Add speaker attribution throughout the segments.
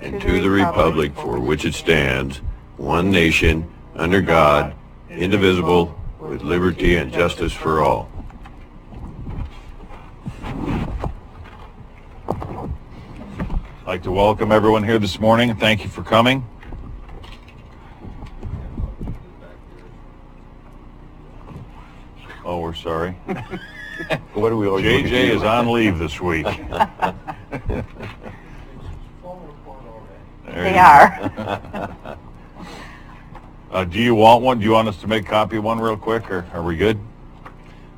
Speaker 1: and to the republic for which it stands, one nation, under God, indivisible, with liberty and justice for all.
Speaker 2: I'd like to welcome everyone here this morning. Thank you for coming. Oh, we're sorry.
Speaker 1: What do we always
Speaker 2: JJ is on leave this week.
Speaker 3: They are.
Speaker 2: Do you want one? Do you want us to make a copy of one real quick, or are we good?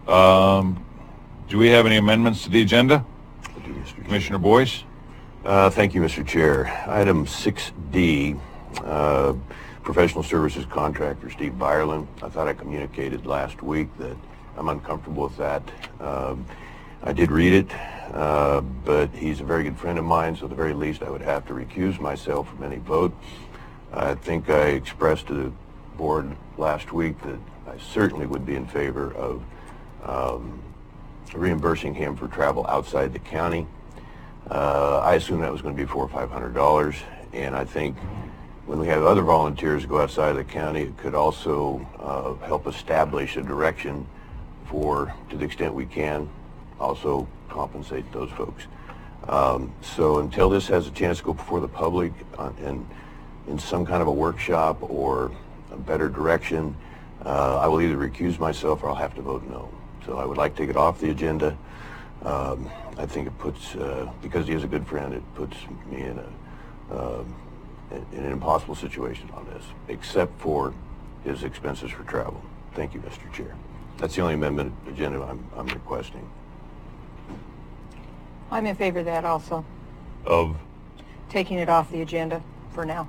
Speaker 2: Do we have any amendments to the agenda? Commissioner Boyce?
Speaker 1: Thank you, Mr. Chair. Item 6D, professional services contract for Steve Byerland. I thought I communicated last week that I'm uncomfortable with that. I did read it, but he's a very good friend of mine, so at the very least I would have to recuse myself from any vote. I think I expressed to the board last week that I certainly would be in favor of reimbursing him for travel outside the county. I assumed that was going to be $400 or $500, and I think when we have other volunteers go outside of the county, it could also help establish a direction for, to the extent we can, also compensate those folks. So until this has a chance to go before the public and in some kind of a workshop or a better direction, I will either recuse myself or I'll have to vote no. So I would like to take it off the agenda. I think it puts, because he is a good friend, it puts me in an impossible situation on this, except for his expenses for travel. Thank you, Mr. Chair. That's the only amendment agenda I'm requesting.
Speaker 3: I'm in favor of that also,
Speaker 2: Of,
Speaker 3: taking it off the agenda for now.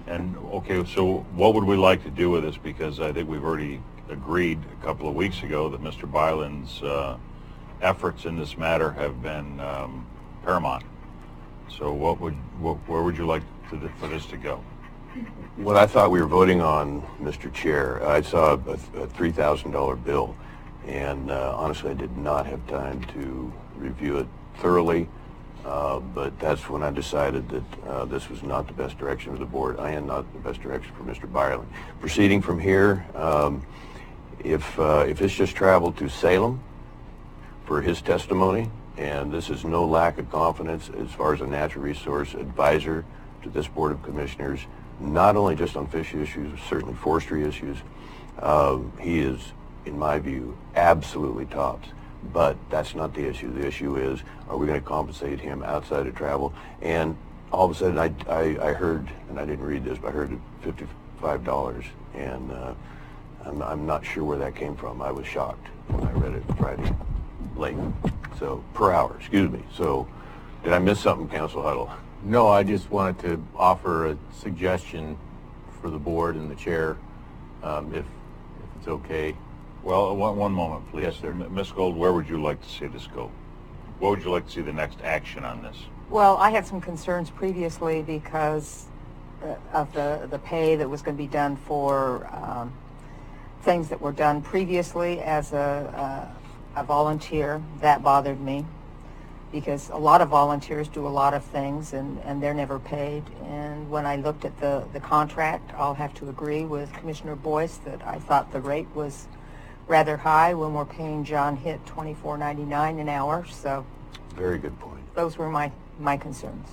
Speaker 2: and okay, so what would we like to do with this? Because I think we've already agreed a couple of weeks ago that Mr. Byland's efforts in this matter have been paramount. So where would you like for this to go?
Speaker 1: What I thought we were voting on, Mr. Chair, I saw a $3,000 bill, and honestly I did not have time to review it thoroughly, but that's when I decided that this was not the best direction for the board. I am not the best direction for Mr. Byerland. Proceeding from here, if it's just traveled to Salem for his testimony, and this is no lack of confidence as far as a natural resource advisor to this Board of Commissioners, not only just on fish issues, certainly forestry issues. He is, in my view, absolutely tops. But that's not the issue. The issue is, are we going to compensate him outside of travel? And all of a sudden, I heard, and I didn't read this, but I heard $55, and I'm not sure where that came from. I was shocked when I read it Friday late. So, per hour, excuse me. So, did I miss something, Council Huddle?
Speaker 4: No, I just wanted to offer a suggestion for the board and the chair, if it's okay.
Speaker 2: Well, one moment, please.
Speaker 4: Yes, sir.
Speaker 2: Ms. Gold, where would you like to see this go? What would you like to see the next action on this?
Speaker 3: Well, I had some concerns previously because of the pay that was going to be done for things that were done previously as a volunteer. That bothered me because a lot of volunteers do a lot of things and they're never paid. And when I looked at the contract, I'll have to agree with Commissioner Boyce that I thought the rate was rather high when we're paying John Hitt $24.99 an hour. So
Speaker 1: Very good point.
Speaker 3: those were my concerns.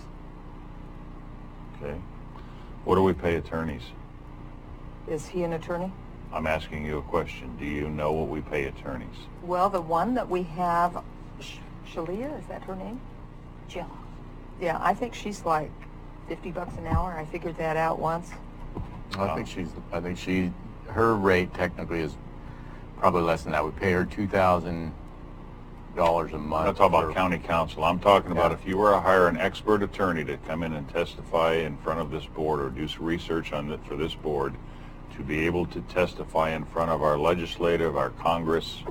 Speaker 2: Okay. What do we pay attorneys?
Speaker 3: Is he an attorney?
Speaker 2: I'm asking you a question. Do you know what we pay attorneys?
Speaker 3: Well, the one that we have, Shalia, is that her name? Jill. Yeah, I think she's like $50 an hour. I figured that out once.
Speaker 4: I think her rate technically is probably less than that. We pay her $2,000 a month.
Speaker 2: I'm not talking about county council. I'm talking about if you were to hire an expert attorney to come in and testify in front of this board or do some research on it for this board to be able to testify in front of our legislative, our Congress,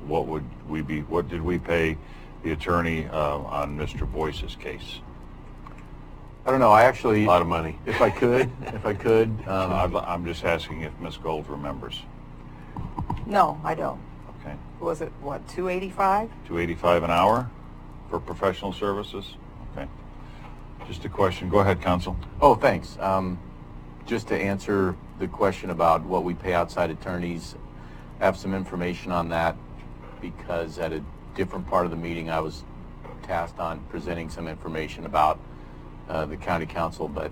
Speaker 2: what did we pay the attorney on Mr. Boyce's case?
Speaker 4: I don't know. I actually,
Speaker 1: A lot of money.
Speaker 4: if I could,
Speaker 2: I'm just asking if Ms. Gold remembers.
Speaker 3: No, I don't.
Speaker 2: Okay.
Speaker 3: Was it, what, $285?
Speaker 2: $285 an hour for professional services? Okay. Just a question. Go ahead, Counsel.
Speaker 4: Oh, thanks. Just to answer the question about what we pay outside attorneys, I have some information on that because at a different part of the meeting I was tasked on presenting some information about the county council, but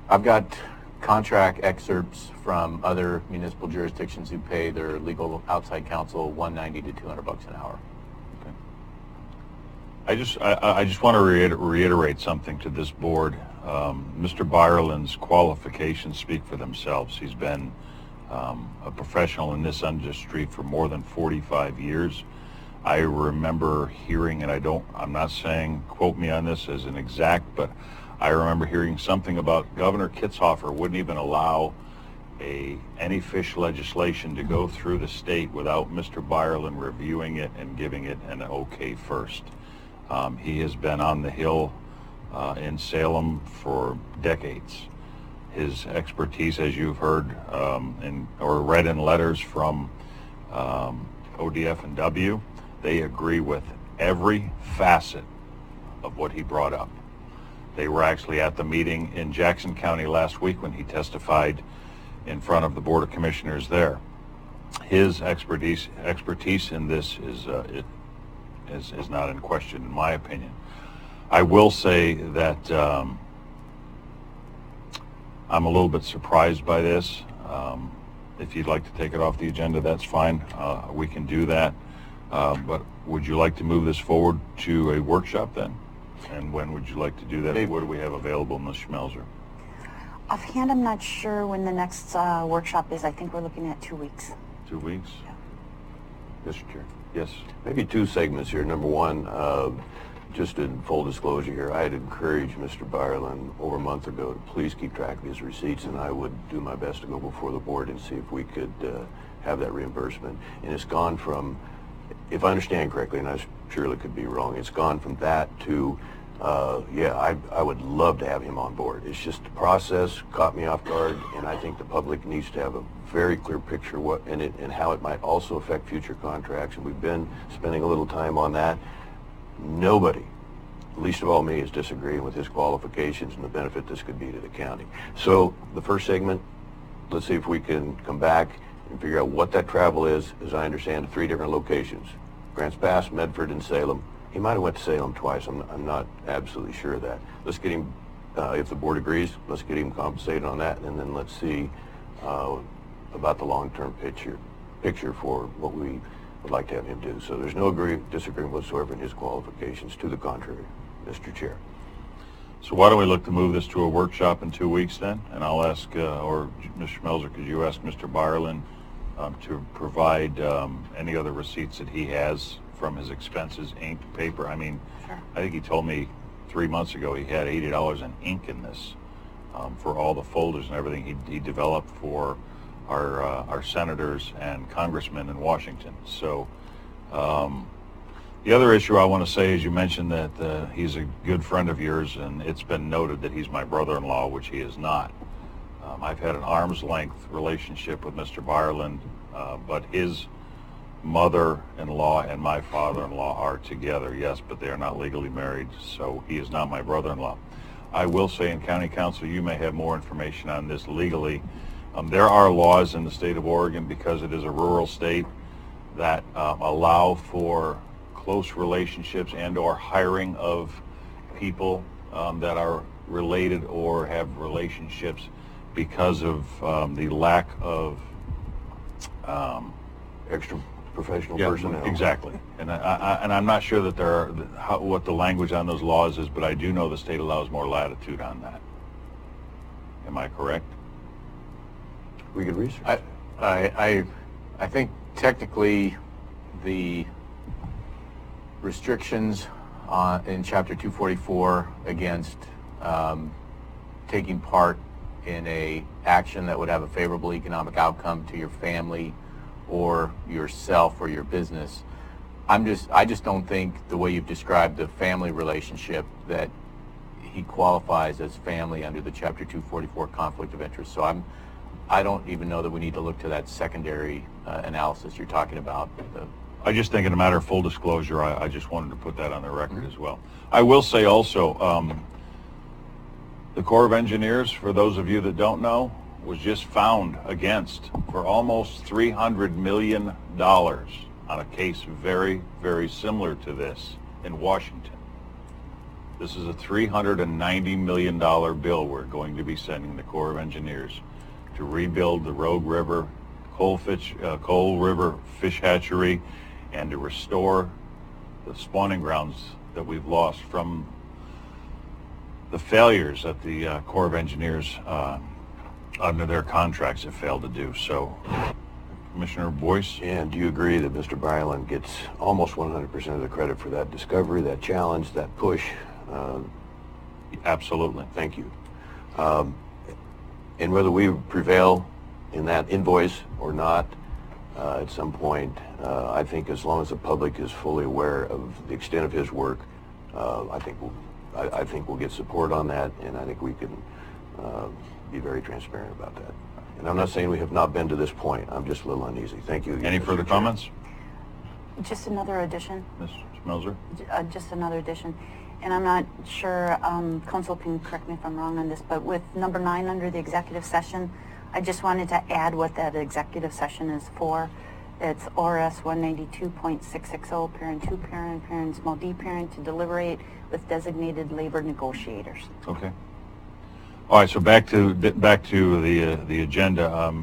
Speaker 4: I've got contract excerpts from other municipal jurisdictions who pay their legal outside counsel $190 to $200 an hour.
Speaker 2: I just want to reiterate something to this board. Mr. Byerland's qualifications speak for themselves. He's been a professional in this industry for more than 45 years. I remember hearing, and I'm not saying quote me on this as an exact, but I remember hearing something about Governor Kitzhofer wouldn't even allow any fish legislation to go through the state without Mr. Byerland reviewing it and giving it an okay first. He has been on the Hill in Salem for decades. His expertise, as you've heard or read in letters from ODF and W, they agree with every facet of what he brought up. They were actually at the meeting in Jackson County last week when he testified in front of the Board of Commissioners there. His expertise in this is not in question, in my opinion. I will say that I'm a little bit surprised by this. If you'd like to take it off the agenda, that's fine. We can do that. But would you like to move this forward to a workshop then? And when would you like to do that? What do we have available, Ms. Schmelzer?
Speaker 5: Offhand, I'm not sure when the next workshop is. I think we're looking at 2 weeks.
Speaker 2: 2 weeks?
Speaker 5: Yeah.
Speaker 1: Mr. Chair.
Speaker 2: Yes.
Speaker 1: Maybe two segments here. Number one, just in full disclosure here, I had encouraged Mr. Byerland over a month ago to please keep track of his receipts, and I would do my best to go before the board and see if we could have that reimbursement. And it's gone from, if I understand correctly, and I surely could be wrong, it's gone from that to, I would love to have him on board. It's just the process caught me off guard, and I think the public needs to have a very clear picture what in it and how it might also affect future contracts. And we've been spending a little time on that. Nobody, least of all me, is disagreeing with his qualifications and the benefit this could be to the county. So the first segment, let's see if we can come back and figure out what that travel is. As I understand, 3 different locations: Grants Pass, Medford, and Salem. He might have went to Salem twice. I'm not absolutely sure of that. Let's get him, if the board agrees, let's get him compensated on that, and then let's see about the long-term picture for what we would like to have him do. So there's no disagreement whatsoever in his qualifications. To the contrary, Mr. Chair.
Speaker 2: So why don't we look to move this to a workshop in 2 weeks then? And I'll ask, or Ms. Schmelzer, could you ask Mr. Byerland to provide any other receipts that he has from his expenses, ink, paper? I mean,
Speaker 5: Sure.
Speaker 2: I think he told me 3 months ago he had $80 in ink in this for all the folders and everything he developed for our senators and congressmen in Washington. So the other issue I want to say is you mentioned that he's a good friend of yours, and it's been noted that he's my brother-in-law, which he is not. I've had an arm's length relationship with Mr. Byerland, but his mother-in-law and my father-in-law are together, yes, but they are not legally married, so he is not my brother-in-law. I will say, in County Council, you may have more information on this legally. There are laws in the state of Oregon, because it is a rural state, that allow for close relationships and or hiring of people that are related or have relationships because of the lack of
Speaker 1: Extra professional personnel.
Speaker 2: Exactly. And I'm not sure that what the language on those laws is, but I do know the state allows more latitude on that. Am I correct?
Speaker 1: We could research.
Speaker 4: I think technically the restrictions in Chapter 244 against taking part in a action that would have a favorable economic outcome to your family or yourself or your business, I just don't think the way you've described the family relationship that he qualifies as family under the Chapter 244 conflict of interest. So I don't even know that we need to look to that secondary analysis you're talking about.
Speaker 2: I just think in a matter of full disclosure, I just wanted to put that on the record as well. I will say also, the Corps of Engineers, for those of you that don't know, was just found against for almost $300 million on a case very, very similar to this in Washington. This is a $390 million bill we're going to be sending the Corps of Engineers to rebuild the Rogue River Coal River Fish Hatchery and to restore the spawning grounds that we've lost from the failures that the Corps of Engineers under their contracts have failed to do. So, Commissioner Boyce?
Speaker 1: And do you agree that Mr. Byron gets almost 100% of the credit for that discovery, that challenge, that push?
Speaker 2: Absolutely.
Speaker 1: Thank you. And whether we prevail in that invoice or not, at some point, I think as long as the public is fully aware of the extent of his work, I think we'll get support on that, and I think we can be very transparent about that. And I'm not saying we have not been to this point. I'm just a little uneasy. Thank you again,
Speaker 2: Any
Speaker 1: Mr.
Speaker 2: further
Speaker 1: Chair.
Speaker 2: comments?
Speaker 5: Just another addition.
Speaker 2: Ms. Schmelzer?
Speaker 5: Just another addition. And I'm not sure, Council can correct me if I'm wrong on this, but with number 9 under the executive session, I just wanted to add what that executive session is for. It's ORS 192.660, parent 2 parent, parent small d parent, to deliberate with designated labor negotiators.
Speaker 2: Okay. All right, so back to the agenda.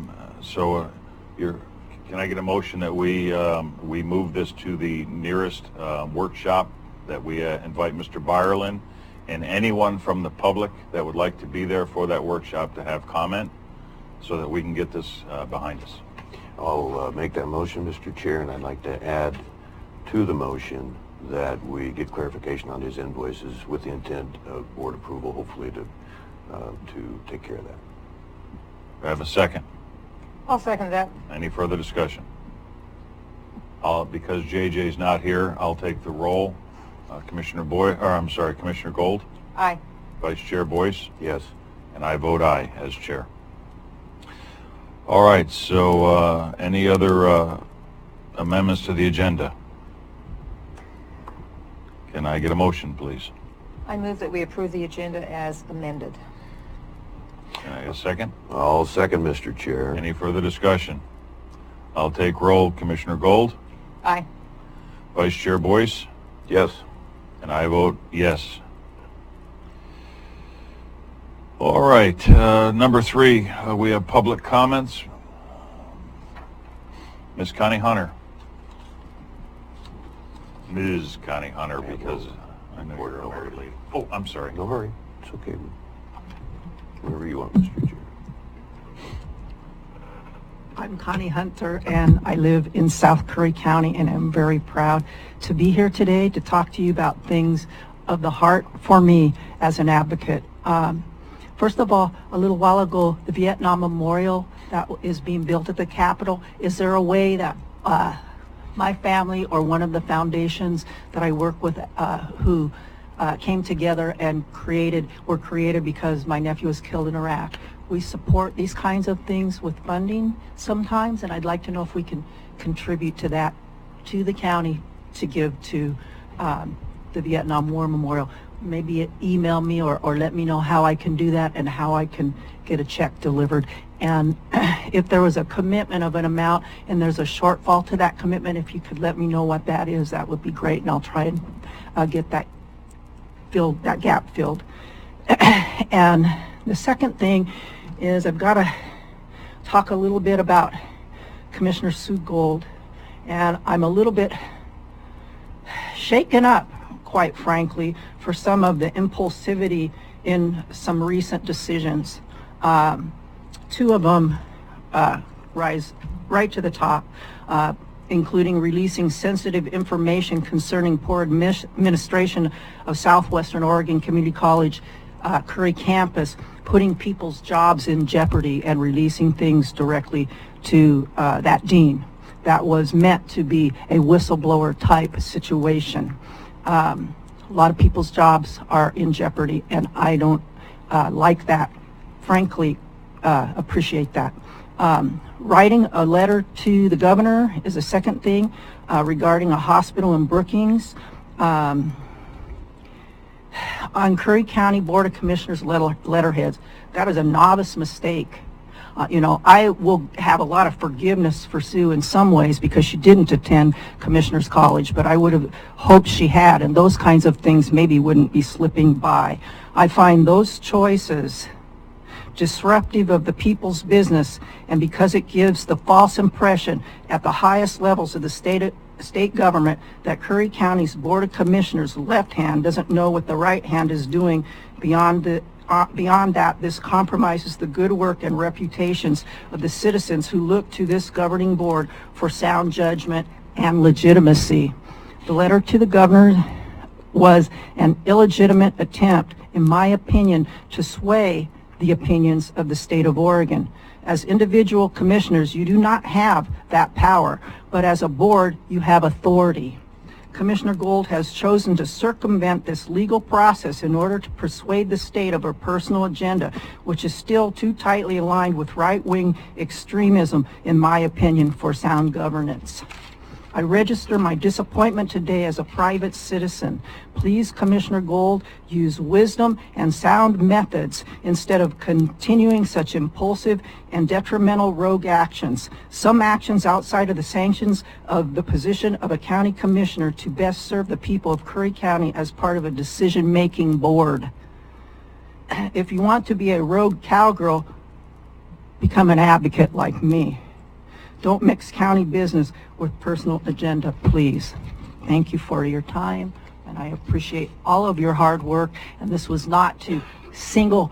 Speaker 2: Can I get a motion that we move this to the nearest workshop, that we invite Mr. Byerlin and anyone from the public that would like to be there for that workshop to have comment, so that we can get this behind us?
Speaker 1: I'll make that motion, Mr. Chair, and I'd like to add to the motion that we get clarification on his invoices with the intent of board approval, hopefully to take care of that.
Speaker 2: Do I have a second?
Speaker 3: I'll second that.
Speaker 2: Any further discussion? Because JJ's not here, I'll take the roll. Commissioner Gold,
Speaker 3: Aye.
Speaker 2: Vice Chair Boyce,
Speaker 1: Yes.
Speaker 2: and I vote aye as chair. All right, so any other amendments to the agenda? Can I get a motion, please?
Speaker 3: I move that we approve the agenda as amended.
Speaker 2: Can I get a second?
Speaker 1: I'll second, Mr. Chair.
Speaker 2: Any further discussion? I'll take roll. Commissioner Gold,
Speaker 3: Aye.
Speaker 2: Vice Chair Boyce,
Speaker 1: Yes.
Speaker 2: and I vote yes. All right, number 3, we have public comments. Ms. Connie Hunter. Ms. Connie Hunter, because I know you're a married lady. Oh, I'm sorry.
Speaker 1: No hurry. It's okay. Whenever you want, Mr. Chair.
Speaker 6: I'm Connie Hunter, and I live in South Curry County, and I'm very proud to be here today to talk to you about things of the heart for me as an advocate. First of all, a little while ago, the Vietnam Memorial that is being built at the Capitol, is there a way that my family or one of the foundations that I work with who came together and were created because my nephew was killed in Iraq? We support these kinds of things with funding sometimes, and I'd like to know if we can contribute to that, to the county, to give to the Vietnam War Memorial. Maybe email me or let me know how I can do that and how I can get a check delivered. And if there was a commitment of an amount and there's a shortfall to that commitment, if you could let me know what that is, that would be great, and I'll try and get that gap filled. And the second thing is I've got to talk a little bit about Commissioner Sue Gold, and I'm a little bit shaken up, quite frankly, for some of the impulsivity in some recent decisions. 2 of them rise right to the top, including releasing sensitive information concerning poor administration of Southwestern Oregon Community College Curry campus, putting people's jobs in jeopardy, and releasing things directly to that dean. That was meant to be a whistleblower type situation. A lot of people's jobs are in jeopardy, and I don't like that. Frankly, appreciate that. writing a letter to the governor is a second thing, regarding a hospital in Brookings. On Curry County Board of Commissioners letterheads, that is a novice mistake. I will have a lot of forgiveness for Sue in some ways because she didn't attend Commissioners College, but I would have hoped she had, and those kinds of things maybe wouldn't be slipping by. I find those choices disruptive of the people's business, and because it gives the false impression at the highest levels of the state government that Curry County's Board of Commissioners' left hand doesn't know what the right hand is doing. Beyond that, this compromises the good work and reputations of the citizens who look to this governing board for sound judgment and legitimacy. The letter to the governor was an illegitimate attempt, in my opinion, to sway the opinions of the state of Oregon. As individual commissioners, you do not have that power, but as a board, you have authority. Commissioner Gold has chosen to circumvent this legal process in order to persuade the state of her personal agenda, which is still too tightly aligned with right-wing extremism, in my opinion, for sound governance. I register my disappointment today as a private citizen. Please, Commissioner Gold, use wisdom and sound methods instead of continuing such impulsive and detrimental rogue actions. Some actions outside of the sanctions of the position of a county commissioner to best serve the people of Curry County as part of a decision-making board. If you want to be a rogue cowgirl, become an advocate like me. Don't mix county business with personal agenda, please. Thank you for your time, and I appreciate all of your hard work. And this was not to single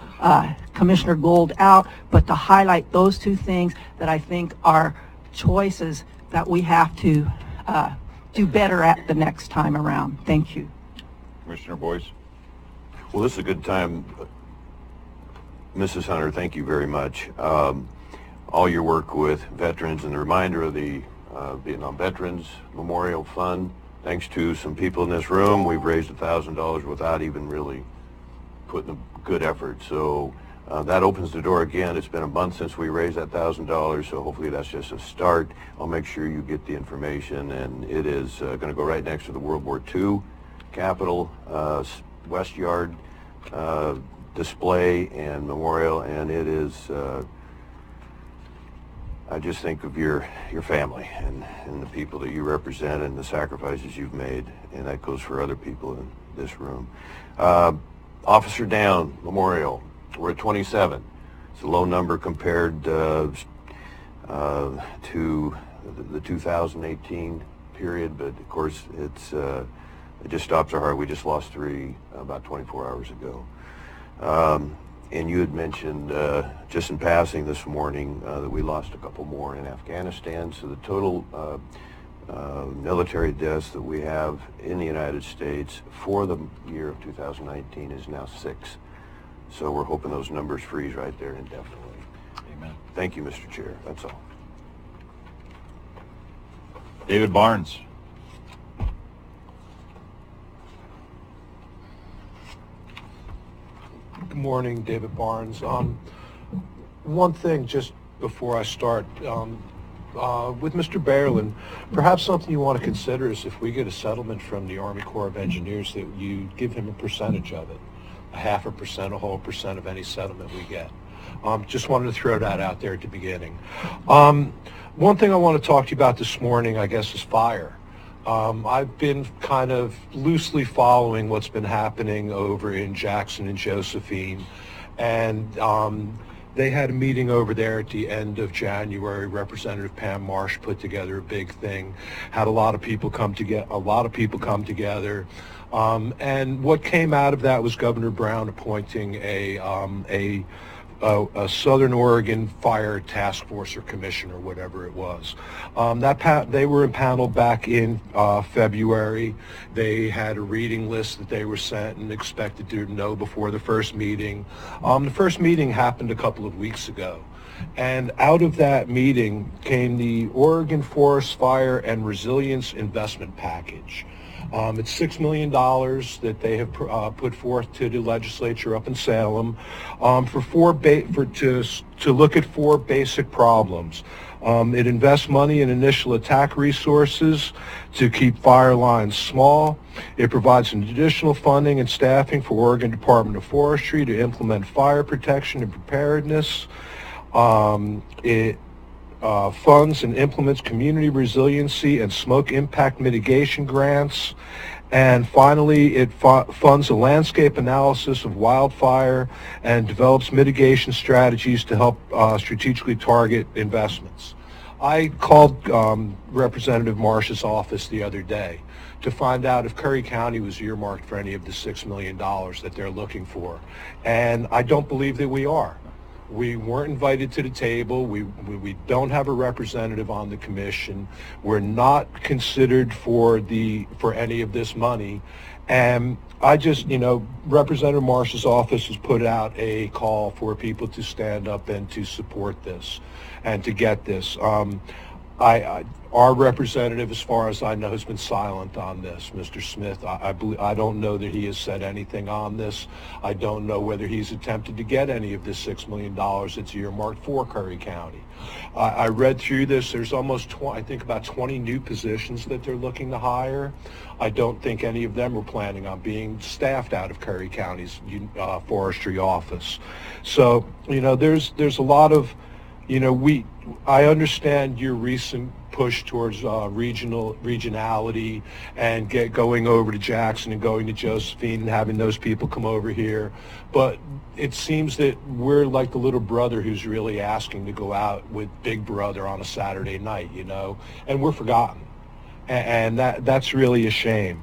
Speaker 6: Commissioner Gold out, but to highlight those two things that I think are choices that we have to do better at the next time around. Thank you.
Speaker 2: Commissioner Boyce.
Speaker 1: Well, this is a good time. Mrs. Hunter, thank you very much. All your work with veterans and the reminder of the Vietnam Veterans Memorial Fund. Thanks to some people in this room, we've raised $1,000 without even really putting a good effort. So that opens the door again. It's been a month since we raised that $1,000, so hopefully that's just a start. I'll make sure you get the information, and it is going to go right next to the World War II Capitol West Yard display and memorial, and it is I just think of your family and the people that you represent and the sacrifices you've made, and that goes for other people in this room. Officer Down Memorial, we're at 27. It's a low number compared to the 2018 period, but of course it just stops our heart. We just lost 3 about 24 hours ago. And you had mentioned just in passing this morning that we lost a couple more in Afghanistan. So the total military deaths that we have in the United States for the year of 2019 is now 6. So we're hoping those numbers freeze right there indefinitely.
Speaker 2: Amen.
Speaker 1: Thank you, Mr. Chair. That's all.
Speaker 2: David Barnes.
Speaker 7: Good morning, David Barnes. One thing just before I start, with Mr. Berlin, perhaps something you want to consider is if we get a settlement from the Army Corps of Engineers that you give him a percentage of it, a 0.5%, a whole percent of any settlement we get. Just wanted to throw that out there at the beginning. One thing I want to talk to you about this morning, I guess, is fire. I've been kind of loosely following what's been happening over in Jackson and Josephine, and they had a meeting over there at the end of January. Representative Pam Marsh put together a big thing, had a lot of people come together. And what came out of that was Governor Brown appointing a Southern Oregon Fire Task Force or Commission or whatever it was. They were impaneled back in February. They had a reading list that they were sent and expected to know before the first meeting. The first meeting happened a couple of weeks ago. And out of that meeting came the Oregon Forest Fire and Resilience Investment Package. It's $6 million that they have put forth to the legislature up in Salem to look at 4 basic problems. It invests money in initial attack resources to keep fire lines small. It provides an additional funding and staffing for Oregon Department of Forestry to implement fire protection and preparedness. It funds and implements community resiliency and smoke impact mitigation grants. And finally, it funds a landscape analysis of wildfire and develops mitigation strategies to help strategically target investments. I called Representative Marsh's office the other day to find out if Curry County was earmarked for any of the $6 million that they're looking for. And I don't believe that we are. We weren't invited to the table. We don't have a representative on the commission. We're not considered for any of this money. And I just, Representative Marsh's office has put out a call for people to stand up and to support this and to get this. Our representative, as far as I know, has been silent on this, Mr. Smith. I don't know that he has said anything on this. I don't know whether he's attempted to get any of this $6 million that's earmarked for Curry County. I read through this. There's almost, I think, about 20 new positions that they're looking to hire. I don't think any of them are planning on being staffed out of Curry County's forestry office. So, there's a lot of, I understand your recent push towards regionality and going over to Jackson and going to Josephine and having those people come over here. But it seems that we're like the little brother who's really asking to go out with Big Brother on a Saturday night, and we're forgotten. And that's really a shame.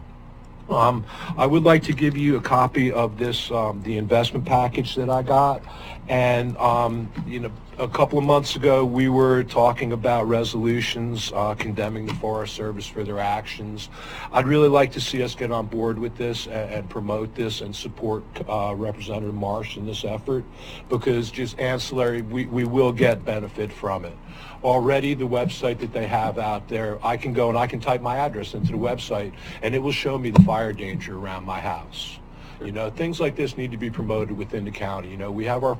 Speaker 7: I would like to give you a copy of this, the investment package that I got. And, a couple of months ago, we were talking about resolutions condemning the Forest Service for their actions. I'd really like to see us get on board with this and promote this and support Representative Marsh in this effort, because just ancillary, we will get benefit from it. Already, the website that they have out there, I can go and I can type my address into the website, and it will show me the fire danger around my house. Things like this need to be promoted within the county. We have our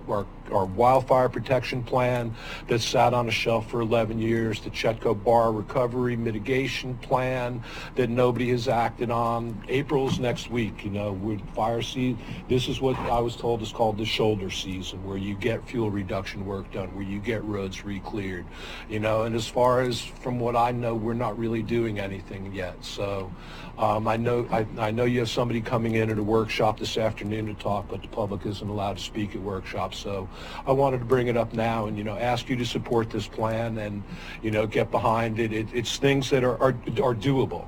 Speaker 7: wildfire protection plan that's sat on a shelf for 11 years, the Chetco Bar recovery mitigation plan that nobody has acted on. April's next week, with fire season. This is what I was told is called the shoulder season, where you get fuel reduction work done, where you get roads re-cleared. And as far as from what I know, we're not really doing anything yet. So I know you have somebody coming in at a workshop this afternoon to talk, but the public isn't allowed to speak at workshops. So I wanted to bring it up now and, ask you to support this plan and, get behind it. It's things that are doable.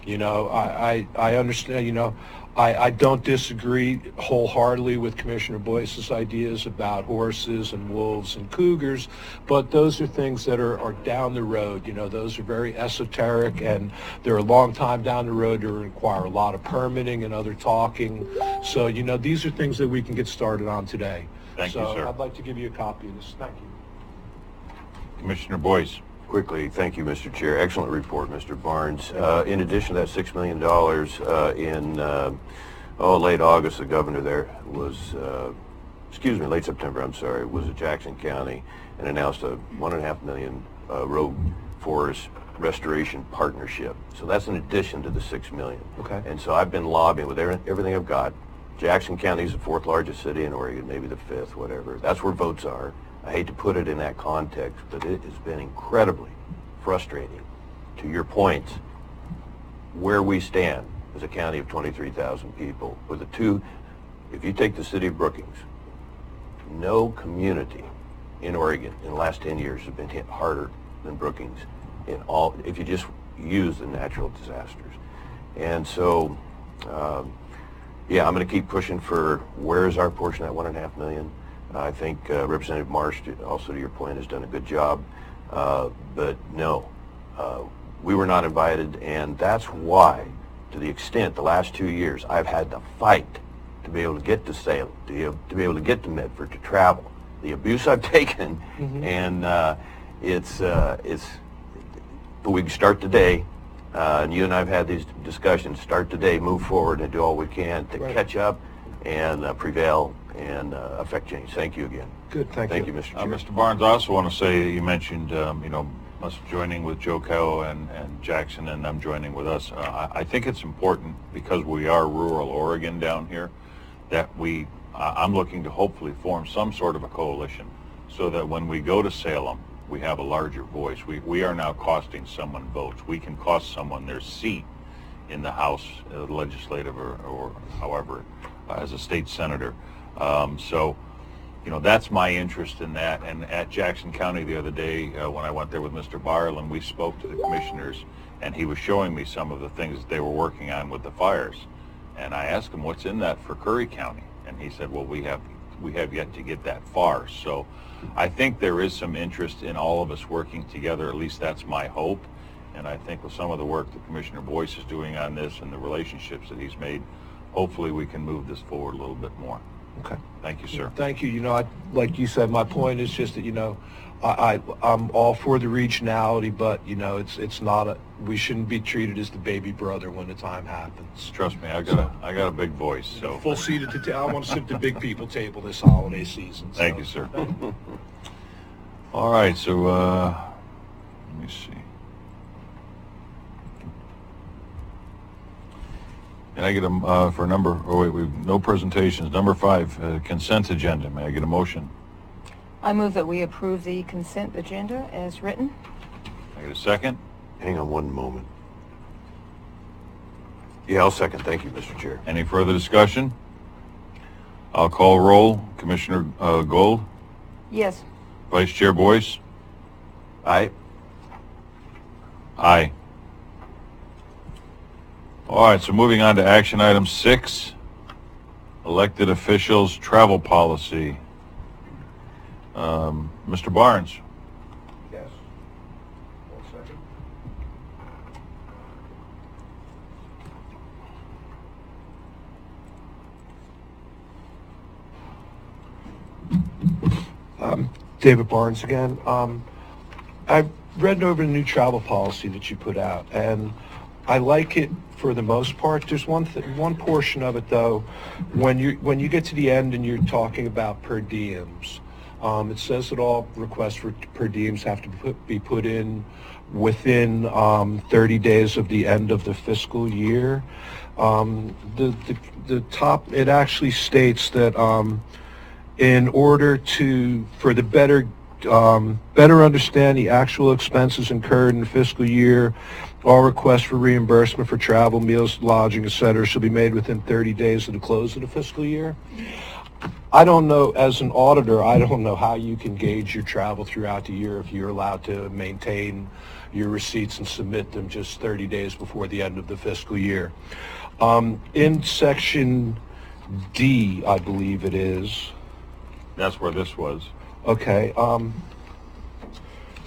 Speaker 7: I understand, I don't disagree wholeheartedly with Commissioner Boyce's ideas about horses and wolves and cougars, but those are things that are down the road. Those are very esoteric, and they're a long time down the road to require a lot of permitting and other talking. So, these are things that we can get started on today.
Speaker 2: Thank you, sir.
Speaker 7: I'd like to give you a copy of this. Thank you.
Speaker 2: Commissioner Boyce.
Speaker 1: Quickly, thank you, Mr. Chair. Excellent report, Mr. Barnes. In addition to that $6 million in late August, the governor there was, late September, I'm sorry, was at Jackson County and announced a $1.5 million road forest restoration partnership. So that's in addition to the $6 million.
Speaker 7: Okay.
Speaker 1: And so I've been lobbying with everything I've got. Jackson County is the 4th largest city in Oregon, maybe the 5th, whatever. That's where votes are. I hate to put it in that context, but it has been incredibly frustrating, to your point, where we stand as a county of 23,000 people. With if you take the city of Brookings, no community in Oregon in the last 10 years has been hit harder than Brookings if you just use the natural disasters. And so, I'm going to keep pushing for where is our portion of that $1.5 million. I think Representative Marsh, also to your point, has done a good job. But no, we were not invited, and that's why, to the extent the last 2 years, I've had to fight to be able to get to Salem, to be able to get to Medford, to travel. The abuse I've taken, and but we can start today And you and I have had these discussions. Start today, move forward, and do all we can to
Speaker 7: Right.
Speaker 1: catch up and prevail and affect change. Thank you again.
Speaker 7: Good, thank you.
Speaker 1: Thank you, Mr. Chair.
Speaker 2: Mr. Barnes, I also want to say you mentioned, us joining with Joe Coe and Jackson, and them joining with us. I think it's important because we are rural Oregon down here that I'm looking to hopefully form some sort of a coalition so that when we go to Salem, we have a larger voice. We are now costing someone votes. We can cost someone their seat in the House, legislative, or however, as a state senator. So, that's my interest in that. And at Jackson County the other day, when I went there with Mr. Byerland, we spoke to the commissioners, and he was showing me some of the things that they were working on with the fires. And I asked him, what's in that for Curry County? And he said, well, we have yet to get that far. So I think there is some interest in all of us working together. At least that's my hope. And I think with some of the work that Commissioner Boyce is doing on this and the relationships that he's made, hopefully we can move this forward a little bit more.
Speaker 7: Okay.
Speaker 2: Thank you, sir.
Speaker 7: Thank you. Like you said, my point is just that, I'm all for the regionality, but, it's not we shouldn't be treated as the baby brother when the time happens.
Speaker 2: Trust me, I got a big voice. So
Speaker 7: Full seat at the I want to sit at the big people table this holiday season. So.
Speaker 2: thank you, sir. All right, so let me see. Can I get for number? Oh wait, we've no presentations. Number 5, consent agenda. May I get a motion?
Speaker 3: I move that we approve the consent agenda as written.
Speaker 2: Can I get a second?
Speaker 1: Hang on one moment. Yeah, I'll second. Thank you, Mr. Chair.
Speaker 2: Any further discussion? I'll call roll. Commissioner Gold,
Speaker 3: Yes.
Speaker 2: Vice Chair Boyce.
Speaker 1: Aye.
Speaker 2: Aye. All right, so moving on to action item 6, elected officials travel policy. Mr. Barnes.
Speaker 7: Yes. 1 second. David Barnes again. I've read over the new travel policy that you put out, and I like it for the most part. There's one portion of it though, when you get to the end and you're talking about per diems. It says that all requests for per diems have to be put in within 30 days of the end of the fiscal year. The top, it actually states that in order for the better understand the actual expenses incurred in the fiscal year, all requests for reimbursement for travel, meals, lodging, etc. shall be made within 30 days of the close of the fiscal year. I don't know, as an auditor, I don't know how you can gauge your travel throughout the year if you're allowed to maintain your receipts and submit them just 30 days before the end of the fiscal year. In section D, I believe it is.
Speaker 2: That's where this was.
Speaker 7: Okay.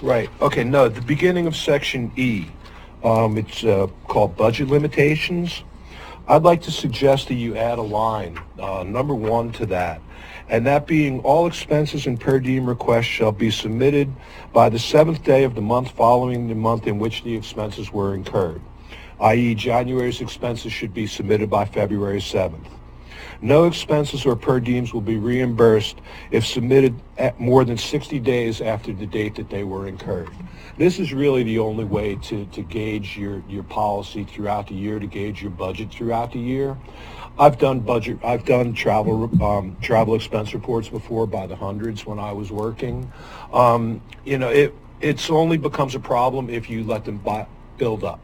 Speaker 7: Right. Okay. No, the beginning of section E. It's called budget limitations. I'd like to suggest that you add a line, number 1 to that, and that being all expenses and per diem requests shall be submitted by the 7th day of the month following the month in which the expenses were incurred, i.e. January's expenses should be submitted by February 7th. No expenses or per diems will be reimbursed if submitted at more than 60 days after the date that they were incurred. This is really the only way to gauge your policy throughout the year, to gauge your budget throughout the year. I've done travel expense reports before by the hundreds when I was working. It's only becomes a problem if you let them build up.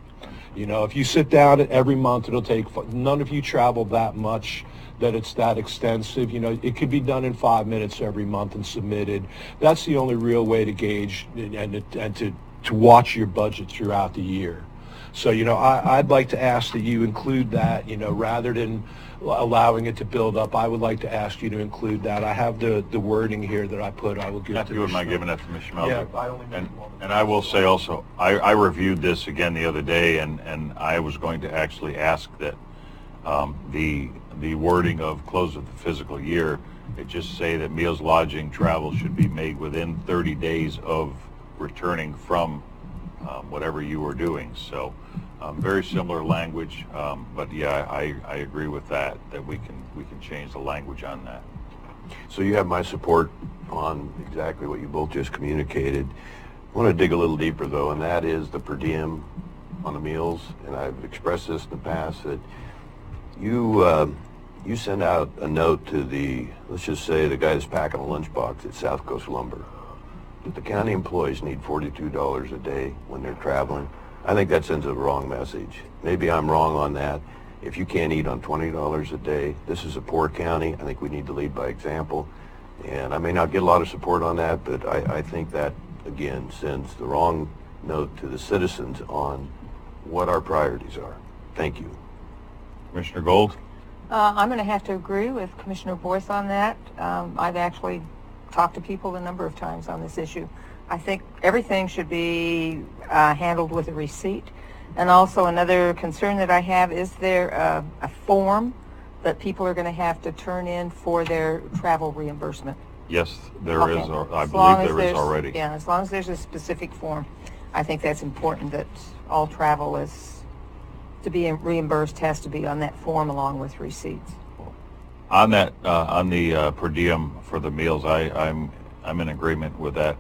Speaker 7: If you sit down every month, it'll take, none of you travel that much that it's that extensive. It could be done in 5 minutes every month and submitted. That's the only real way to gauge and to watch your budget throughout the year. So, I'd like to ask that you include that, rather than allowing it to build up. I would like to ask you to include that. I have the wording here that I put. I will give it to
Speaker 2: You wouldn't mind giving that to Ms. Schmelzer?
Speaker 7: Yeah, I only need one.
Speaker 2: And I will say also, I reviewed this again the other day, and I was going to actually ask that the wording of close of the fiscal year, it just say that meals, lodging, travel should be made within 30 days of returning from whatever you were doing. So very similar language, but yeah, I agree with that we can change the language on that.
Speaker 1: So you have my support on exactly what you both just communicated. I want to dig a little deeper though, and that is the per diem on the meals. And I've expressed this in the past that you send out a note to let's just say the guy that's packing a lunchbox at South Coast Lumber, that the county employees need $42 a day when they're traveling. I think that sends a wrong message. Maybe I'm wrong on that. If you can't eat on $20 a day, this is a poor county. I think we need to lead by example. And I may not get a lot of support on that, but I think that, again, sends the wrong note to the citizens on what our priorities are. Thank you.
Speaker 2: Commissioner Gold?
Speaker 3: I'm going to have to agree with Commissioner Boyce on that. I've actually talked to people a number of times on this issue. I think everything should be handled with a receipt. And also another concern that I have, is there a form that people are going to have to turn in for their travel reimbursement?
Speaker 2: Yes, there
Speaker 3: Okay.
Speaker 2: is. I
Speaker 3: As long
Speaker 2: believe
Speaker 3: as
Speaker 2: there is
Speaker 3: there's-
Speaker 2: already.
Speaker 3: Yeah, as long as there's a specific form. I think that's important, that all travel is to be reimbursed has to be on that form along with receipts.
Speaker 2: On that, on the per diem for the meals, I'm in agreement with that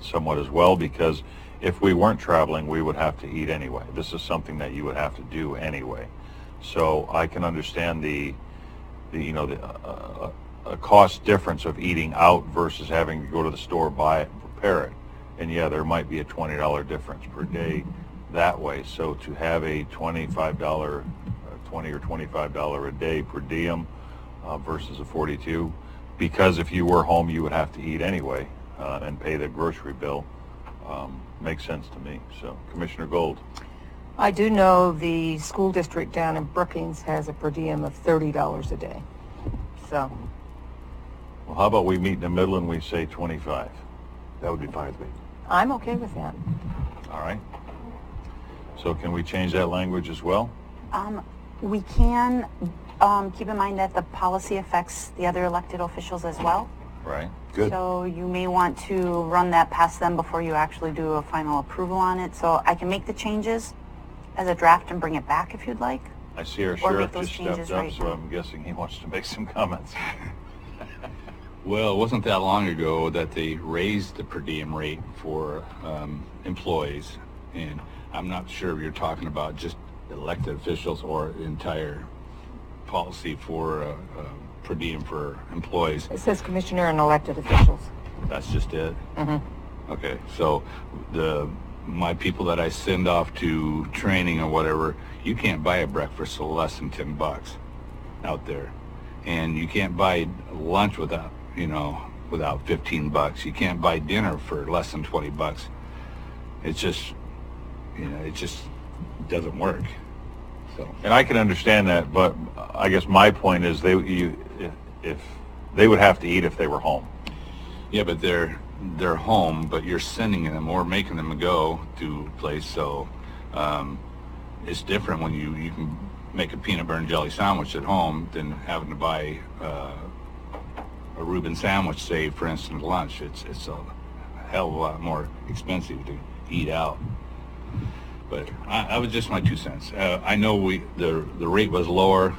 Speaker 2: somewhat as well, because if we weren't traveling, we would have to eat anyway. This is something that you would have to do anyway. So I can understand the a cost difference of eating out versus having to go to the store, buy it, and prepare it. And yeah, there might be a $20 difference per day that way. So to have a $20 or $25 a day per diem versus a 42, because if you were home, you would have to eat anyway and pay the grocery bill. Makes sense to me. So, Commissioner Gold.
Speaker 3: I do know the school district down in Brookings has a per diem of $30 a day. So,
Speaker 2: Well, how about we meet in the middle and we say 25?
Speaker 1: That would be fine with me.
Speaker 3: I'm okay with that.
Speaker 2: All right. So can we change that language as well?
Speaker 5: We can keep in mind that the policy affects the other elected officials as well.
Speaker 2: Right.
Speaker 1: Good.
Speaker 5: So you may want to run that past them before you actually do a final approval on it. So I can make the changes as a draft and bring it back if you'd like.
Speaker 2: I see our
Speaker 5: Or
Speaker 2: sheriff
Speaker 5: make those
Speaker 2: just
Speaker 5: changes
Speaker 2: stepped up,
Speaker 5: right
Speaker 2: so
Speaker 5: now.
Speaker 2: I'm guessing he wants to make some comments.
Speaker 8: Well, it wasn't that long ago that they raised the per diem rate for employees, and I'm not sure if you're talking about just elected officials or entire policy for per diem for employees.
Speaker 3: It says commissioner and elected officials.
Speaker 8: That's just it?
Speaker 3: Mm-hmm.
Speaker 8: Okay, so my people that I send off to training or whatever, you can't buy a breakfast for less than $10 out there, and you can't buy lunch without 15 bucks. You can't buy dinner for less than 20 bucks. It's just, it just doesn't work. So.
Speaker 2: And I can understand that, but I guess my point is if they would have to eat if they were home.
Speaker 8: Yeah, but they're home, but you're sending them or making them go to a place. So it's different when you can make a peanut butter and jelly sandwich at home than having to buy a Reuben sandwich, say, for instance, lunch. It's a hell of a lot more expensive to eat out. But I was just my 2 cents. I know the rate was lower.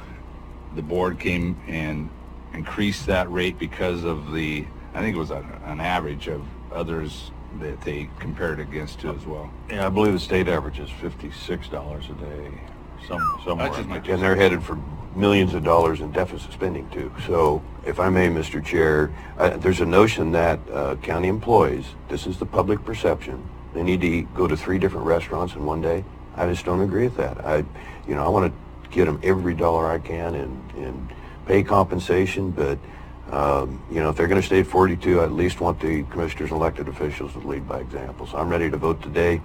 Speaker 8: The board came and increased that rate because of I think it was an average of others that they compared against too as well.
Speaker 2: Yeah, I believe the state average is $56 a day, somewhere.
Speaker 8: That's just my 2
Speaker 1: And they're headed for millions of dollars in deficit spending too. So if I may, Mr. Chair, there's a notion that county employees, this is the public perception, they need to go to 3 different restaurants in one day. I just don't agree with that. I want to get them every dollar I can in pay compensation, but if they're going to stay at 42, I at least want the commissioners and elected officials to lead by example. So I'm ready to vote today.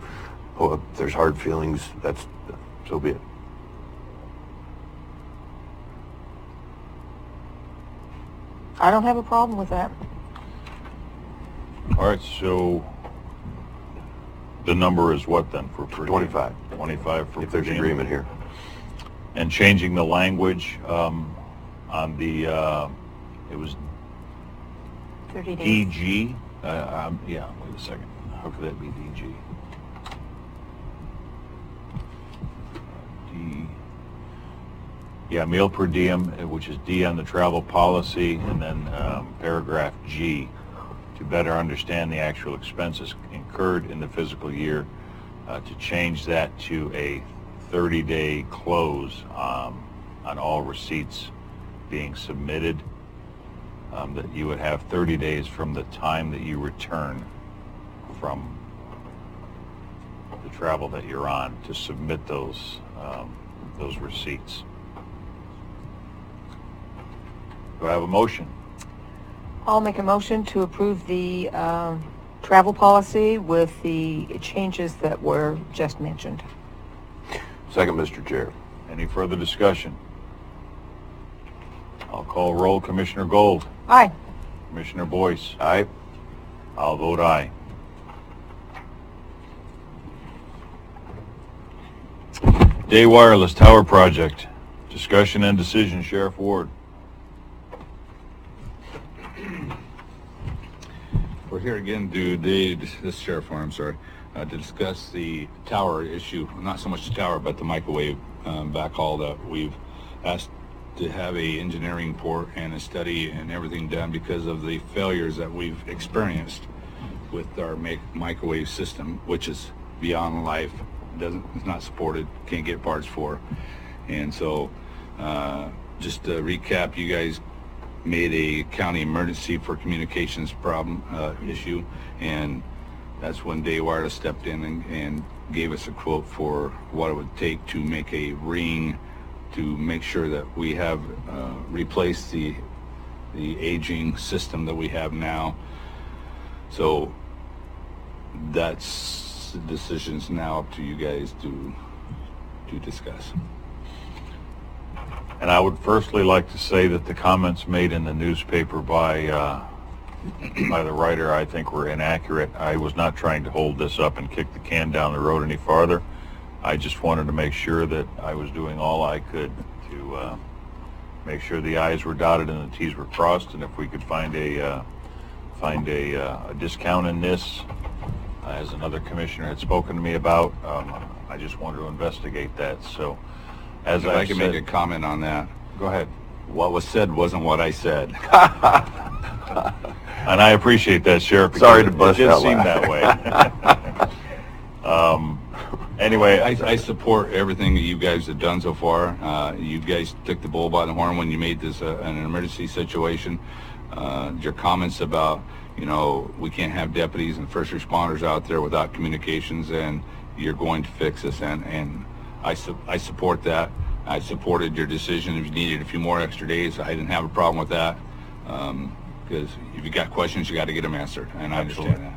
Speaker 1: Oh, if there's hard feelings, so be it.
Speaker 3: I don't have a problem with that.
Speaker 2: All right, so the number is what then for per diem?
Speaker 1: 25.
Speaker 2: 25 for
Speaker 1: If
Speaker 2: per
Speaker 1: there's
Speaker 2: diem.
Speaker 1: agreement here.
Speaker 2: And changing the language on the, it was
Speaker 5: 30 days.
Speaker 2: DG. Yeah, wait a second. How could that be DG? Yeah, meal per diem, which is D on the travel policy, and then paragraph G, to better understand the actual expenses incurred in the fiscal year, to change that to a 30-day close on all receipts being submitted, that you would have 30 days from the time that you return from the travel that you're on to submit those receipts. Do I have a motion?
Speaker 3: I'll make a motion to approve the travel policy with the changes that were just mentioned.
Speaker 1: Second, Mr. Chair.
Speaker 2: Any further discussion? I'll call roll. Commissioner Gold.
Speaker 3: Aye.
Speaker 2: Commissioner Boyce.
Speaker 1: Aye.
Speaker 2: I'll vote aye. Day Wireless Tower Project. Discussion and decision. Sheriff Ward.
Speaker 8: We're here again this Sheriff Warren, I'm sorry, to discuss the tower issue. Not so much the tower, but the microwave backhaul that we've asked to have a engineering report and a study and everything done because of the failures that we've experienced with our microwave system, which is beyond life, is not supported, can't get parts for. And so, just to recap, you guys made a county emergency for communications problem issue, and that's when Day Wireless stepped in and gave us a quote for what it would take to make a ring to make sure that we have replaced the aging system that we have now. So that's the decisions now up to you guys to discuss.
Speaker 2: And I would firstly like to say that the comments made in the newspaper by the writer, I think, were inaccurate. I was not trying to hold this up and kick the can down the road any farther. I just wanted to make sure that I was doing all I could to make sure the I's were dotted and the T's were crossed, and if we could find a discount in this, as another commissioner had spoken to me about, I just wanted to investigate that. So, as
Speaker 8: I can make a comment on that.
Speaker 2: Go ahead.
Speaker 8: What was said wasn't what I said.
Speaker 2: And I appreciate that, Sheriff.
Speaker 1: Sorry to bust
Speaker 2: it did
Speaker 1: out
Speaker 2: seem
Speaker 1: loud.
Speaker 2: that way. Anyway,
Speaker 8: I support everything that you guys have done so far. You guys took the bull by the horn when you made this an emergency situation. Your comments about, we can't have deputies and first responders out there without communications, and you're going to fix this, and I support that. I supported your decision. If you needed a few more extra days, I didn't have a problem with that, because if you got questions, you got to get them answered, and I understand that.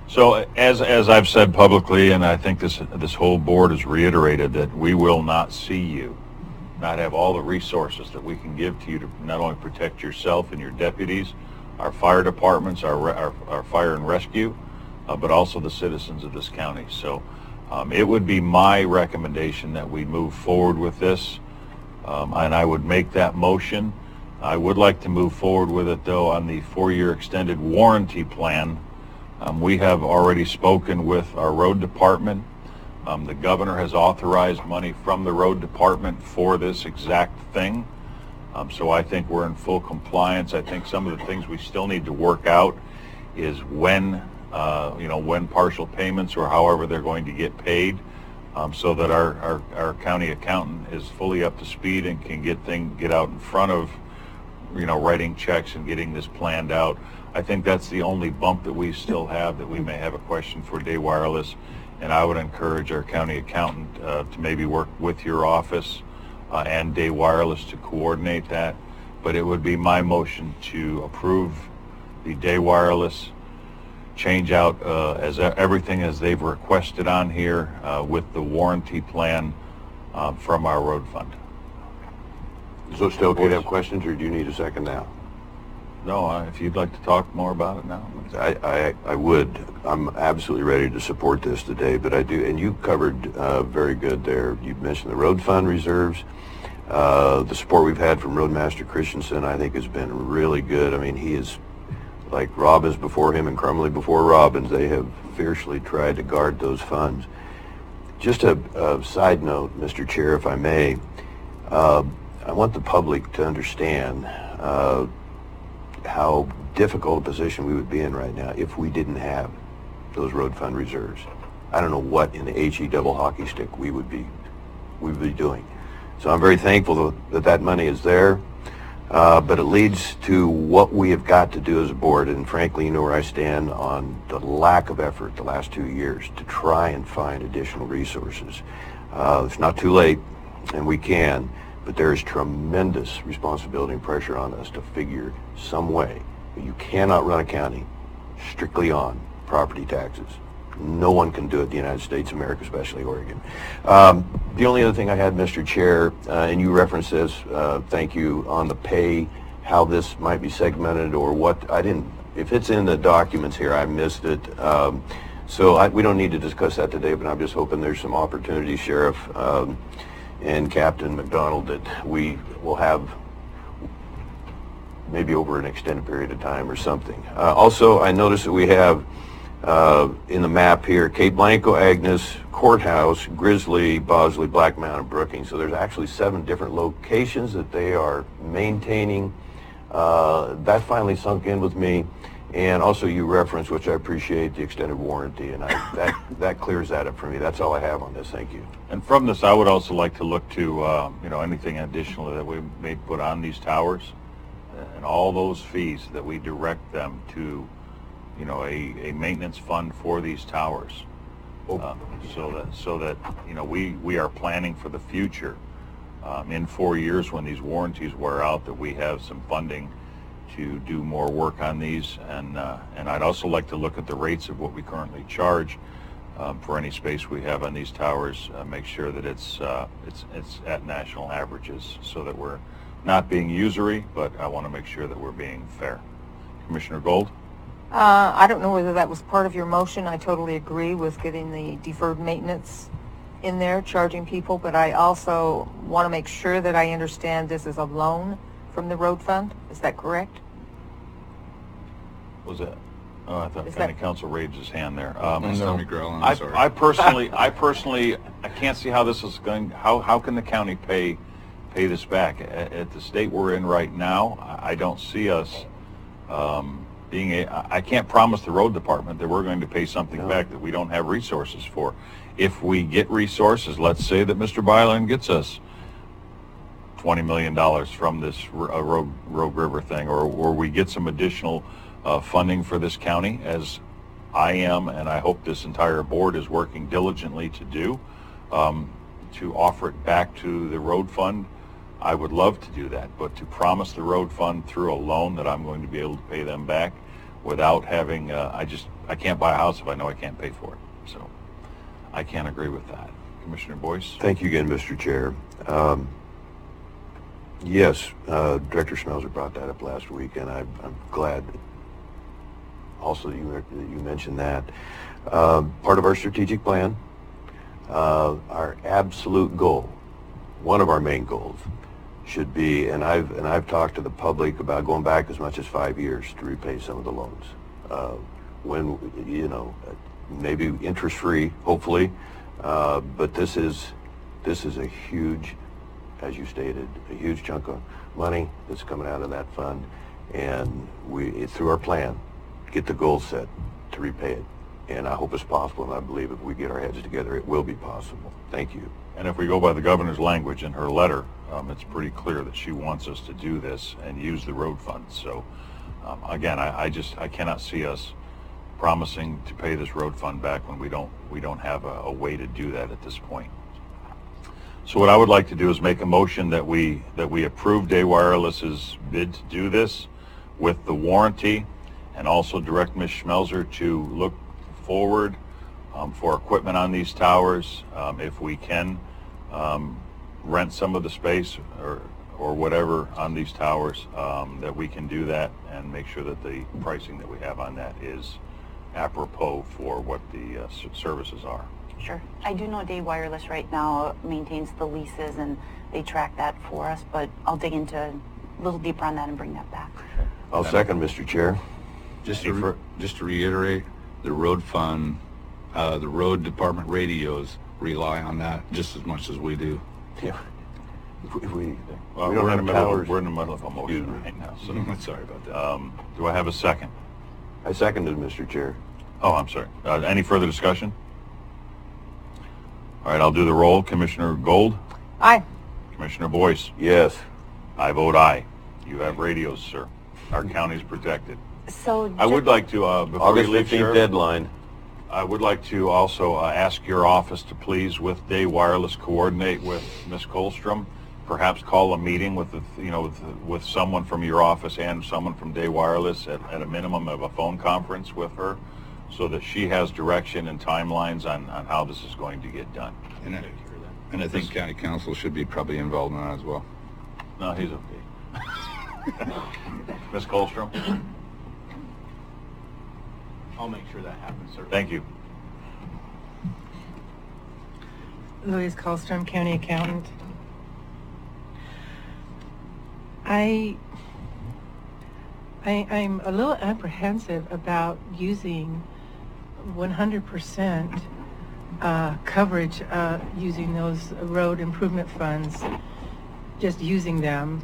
Speaker 2: So as I've said publicly, and I think this whole board has reiterated, that we will not see you, not have all the resources that we can give to you to not only protect yourself and your deputies, our fire departments, our fire and rescue, but also the citizens of this county. So it would be my recommendation that we move forward with this, and I would make that motion. I would like to move forward with it, though, on the 4-year extended warranty plan. We have already spoken with our road department. The governor has authorized money from the road department for this exact thing. So I think we're in full compliance. I think some of the things we still need to work out is when partial payments or however they're going to get paid, so that our county accountant is fully up to speed and can get out in front of, writing checks and getting this planned out. I think that's the only bump that we still have, that we may have a question for Day Wireless, and I would encourage our county accountant to maybe work with your office and Day Wireless to coordinate that. But it would be my motion to approve the Day Wireless change out as everything as they've requested on here, with the warranty plan from our road fund.
Speaker 1: So it's still okay to have questions, or do you need a second now?
Speaker 2: No, if you'd like to talk more about it now.
Speaker 1: I would. I'm absolutely ready to support this today, but I do, and you covered very good there. You mentioned the road fund reserves. The support we've had from Roadmaster Christensen, I think, has been really good. I mean, he is, like Rob is before him and Crumley before Robbins, they have fiercely tried to guard those funds. Just a side note, Mr. Chair, if I may, I want the public to understand how difficult a position we would be in right now if we didn't have those road fund reserves. I don't know what in the HE double hockey stick we would be doing. So I'm very thankful that that money is there, but it leads to what we have got to do as a board, and frankly, you know where I stand on the lack of effort the last 2 years to try and find additional resources. It's not too late, and we can, but there is tremendous responsibility and pressure on us to figure some way. You cannot run a county strictly on property taxes. No one can do it in the United States of America, especially Oregon. The only other thing I had, Mr. Chair, and you referenced this, thank you, on the pay, how this might be segmented or what, I didn't, if it's in the documents here, I missed it. So we don't need to discuss that today, but I'm just hoping there's some opportunity, Sheriff and Captain McDonald, that we will have maybe over an extended period of time or something. Also, I noticed that we have in the map here, Cape Blanco, Agnes, Courthouse, Grizzly, Bosley, Black Mountain, Brookings. So there's actually 7 different locations that they are maintaining. That finally sunk in with me. And also you referenced, which I appreciate, the extended warranty, and that clears that up for me. That's all I have on this. Thank you.
Speaker 2: And from this, I would also like to look to, anything additional that we may put on these towers, and all those fees that we direct them to, a maintenance fund for these towers, so that we are planning for the future. In 4 years, when these warranties wear out, that we have some funding to do more work on these, and I'd also like to look at the rates of what we currently charge for any space we have on these towers. Make sure that it's at national averages, so that we're not being usury, but I want to make sure that we're being fair. Commissioner Gold?
Speaker 3: I don't know whether that was part of your motion. I totally agree with getting the deferred maintenance in there, charging people, but I also want to make sure that I understand this is a loan from the road fund. Is that correct?
Speaker 2: Was that? Oh, I thought County Council raised his hand there.
Speaker 8: I'm sorry.
Speaker 2: I personally, I can't see how this is going. How can the county pay this back at the state we're in right now? I don't see us I can't promise the road department that we're going to pay something back that we don't have resources for. If we get resources, let's say that Mr. Byland gets us $20 million from this Rogue River thing, or we get some additional funding for this county, as I am, and I hope this entire board is working diligently to do, to offer it back to the road fund. I would love to do that, but to promise the road fund through a loan that I'm going to be able to pay them back without having, I can't buy a house if I know I can't pay for it. So I can't agree with that. Commissioner Boyce?
Speaker 1: Thank you again, Mr. Chair. Yes, Director Schmelzer brought that up last week, and I'm glad also that you mentioned that. Part of our strategic plan, our absolute goal, one of our main goals, should be, and I've talked to the public about going back as much as 5 years to repay some of the loans. When maybe interest-free, hopefully, but this is a huge, as you stated, a huge chunk of money that's coming out of that fund, and we, through our plan, get the goal set to repay it. And I hope it's possible, and I believe if we get our heads together, it will be possible. Thank you.
Speaker 2: And if we go by the governor's language in her letter, it's pretty clear that she wants us to do this and use the road fund. So, again, I cannot see us promising to pay this road fund back when we don't have a way to do that at this point. So what I would like to do is make a motion that we approve Day Wireless's bid to do this with the warranty, and also direct Ms. Schmelzer to look forward for equipment on these towers. If we can rent some of the space or whatever on these towers, that we can do that and make sure that the pricing that we have on that is apropos for what the services are.
Speaker 5: Sure. I do know Day Wireless right now maintains the leases and they track that for us, but I'll dig into a little deeper on that and bring that back.
Speaker 1: I'll second, Mr. Chair.
Speaker 8: Just to reiterate, the road fund, the road department radios rely on that just as much as we do.
Speaker 1: Yeah. If we
Speaker 2: Well,
Speaker 1: we don't have towers.
Speaker 2: we're in the middle of a
Speaker 1: Excuse
Speaker 2: motion
Speaker 1: me.
Speaker 2: right now, so.
Speaker 8: Sorry about that.
Speaker 2: Do I have a second?
Speaker 1: I seconded, Mr. Chair.
Speaker 2: Oh, I'm sorry. Any further discussion? All right, I'll do the roll. Commissioner Gold?
Speaker 3: Aye.
Speaker 2: Commissioner Boyce?
Speaker 1: Yes.
Speaker 2: I vote aye. You have radios, sir. Our county's protected.
Speaker 5: So
Speaker 2: I would like to, before
Speaker 1: August
Speaker 2: you leave,
Speaker 1: 15th
Speaker 2: Sheriff,
Speaker 1: deadline.
Speaker 2: I would like to also ask your office to please, with Day Wireless, coordinate with Ms. Colstrom. Perhaps call a meeting with the, with someone from your office and someone from Day Wireless at a minimum of a phone conference with her, so that she has direction and timelines on how this is going to get done.
Speaker 8: And I think county council should be probably involved in that as well.
Speaker 2: No, he's okay. Ms. Colstrom?
Speaker 4: I'll make sure that happens, sir.
Speaker 2: Thank you.
Speaker 6: Louise Colstrom, County Accountant. I'm a little apprehensive about using 100% coverage, using those road improvement funds, just using them.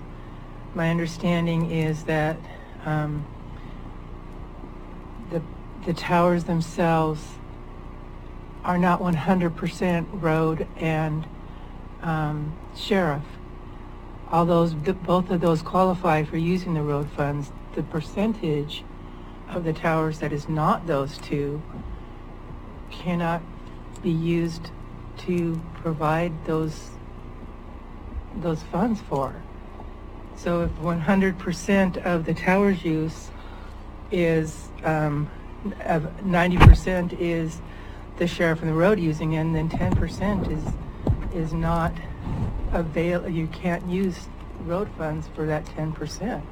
Speaker 6: My understanding is that the towers themselves are not 100% road and sheriff. Although both of those qualify for using the road funds, the percentage of the towers that is not those two cannot be used to provide those funds for. So if 100% of the tower's use is 90% is the sheriff and the road using it, and then 10% is not available. You can't use road funds for that 10%.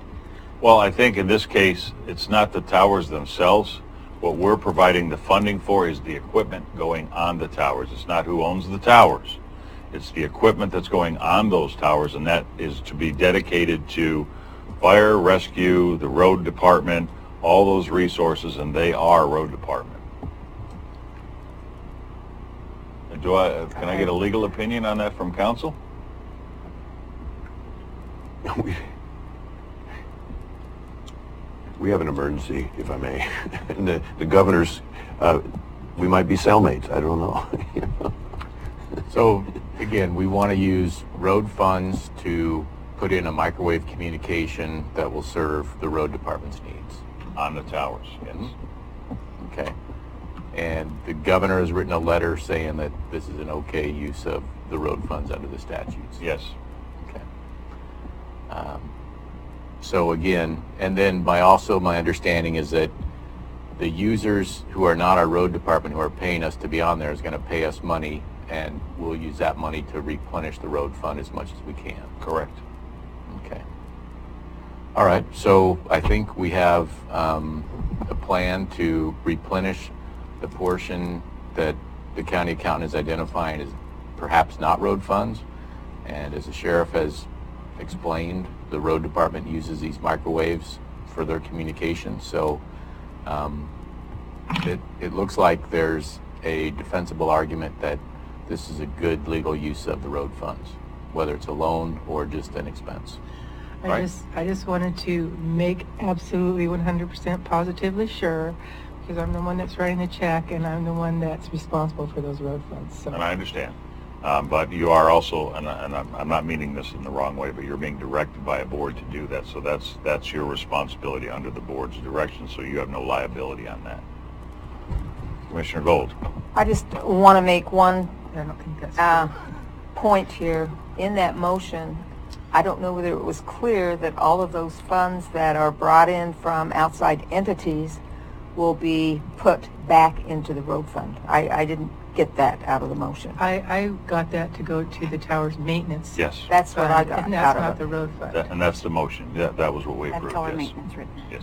Speaker 2: Well, I think in this case, it's not the towers themselves. What we're providing the funding for is the equipment going on the towers. It's not who owns the towers. It's the equipment that's going on those towers, and that is to be dedicated to fire, rescue, the road department, all those resources, and they are road department. Can I get a legal opinion on that from council?
Speaker 1: We have an emergency, if I may. And the governor's, we might be cellmates. I don't know.
Speaker 4: So, again, we want to use road funds to put in a microwave communication that will serve the road department's needs.
Speaker 2: On the towers, yes.
Speaker 4: Okay. And the governor has written a letter saying that this is an okay use of the road funds under the statutes.
Speaker 2: Yes.
Speaker 4: Okay. So again, and then my understanding is that the users who are not our road department who are paying us to be on there is going to pay us money, and we'll use that money to replenish the road fund as much as we can.
Speaker 2: Correct.
Speaker 4: Okay. All right. So I think we have a plan to replenish the portion that the county accountant is identifying as perhaps not road funds. And as the sheriff has explained, the road department uses these microwaves for their communication. So it looks like there's a defensible argument that this is a good legal use of the road funds, whether it's a loan or just an expense.
Speaker 6: I just wanted to make absolutely 100% positively sure, because I'm the one that's writing the check and I'm the one that's responsible for those road funds. So.
Speaker 2: And I understand. But you are also, and I'm not meaning this in the wrong way, but you're being directed by a board to do that. So that's your responsibility under the board's direction, so you have no liability on that. Commissioner Gold.
Speaker 3: I just want to make one
Speaker 6: I don't think that's true.
Speaker 3: point here. In that motion, I don't know whether it was clear that all of those funds that are brought in from outside entities will be put back into the road fund. I didn't get that out of the motion.
Speaker 6: I got that to go to the tower's maintenance.
Speaker 2: Yes.
Speaker 3: That's what I
Speaker 6: fund,
Speaker 3: got
Speaker 6: and
Speaker 3: out
Speaker 6: that's
Speaker 3: of
Speaker 6: not
Speaker 3: it.
Speaker 6: the road fund.
Speaker 2: And that's the motion. Yeah, that was what we
Speaker 5: That's
Speaker 2: approved.
Speaker 5: tower
Speaker 2: Yes.
Speaker 5: maintenance written.
Speaker 2: Yes.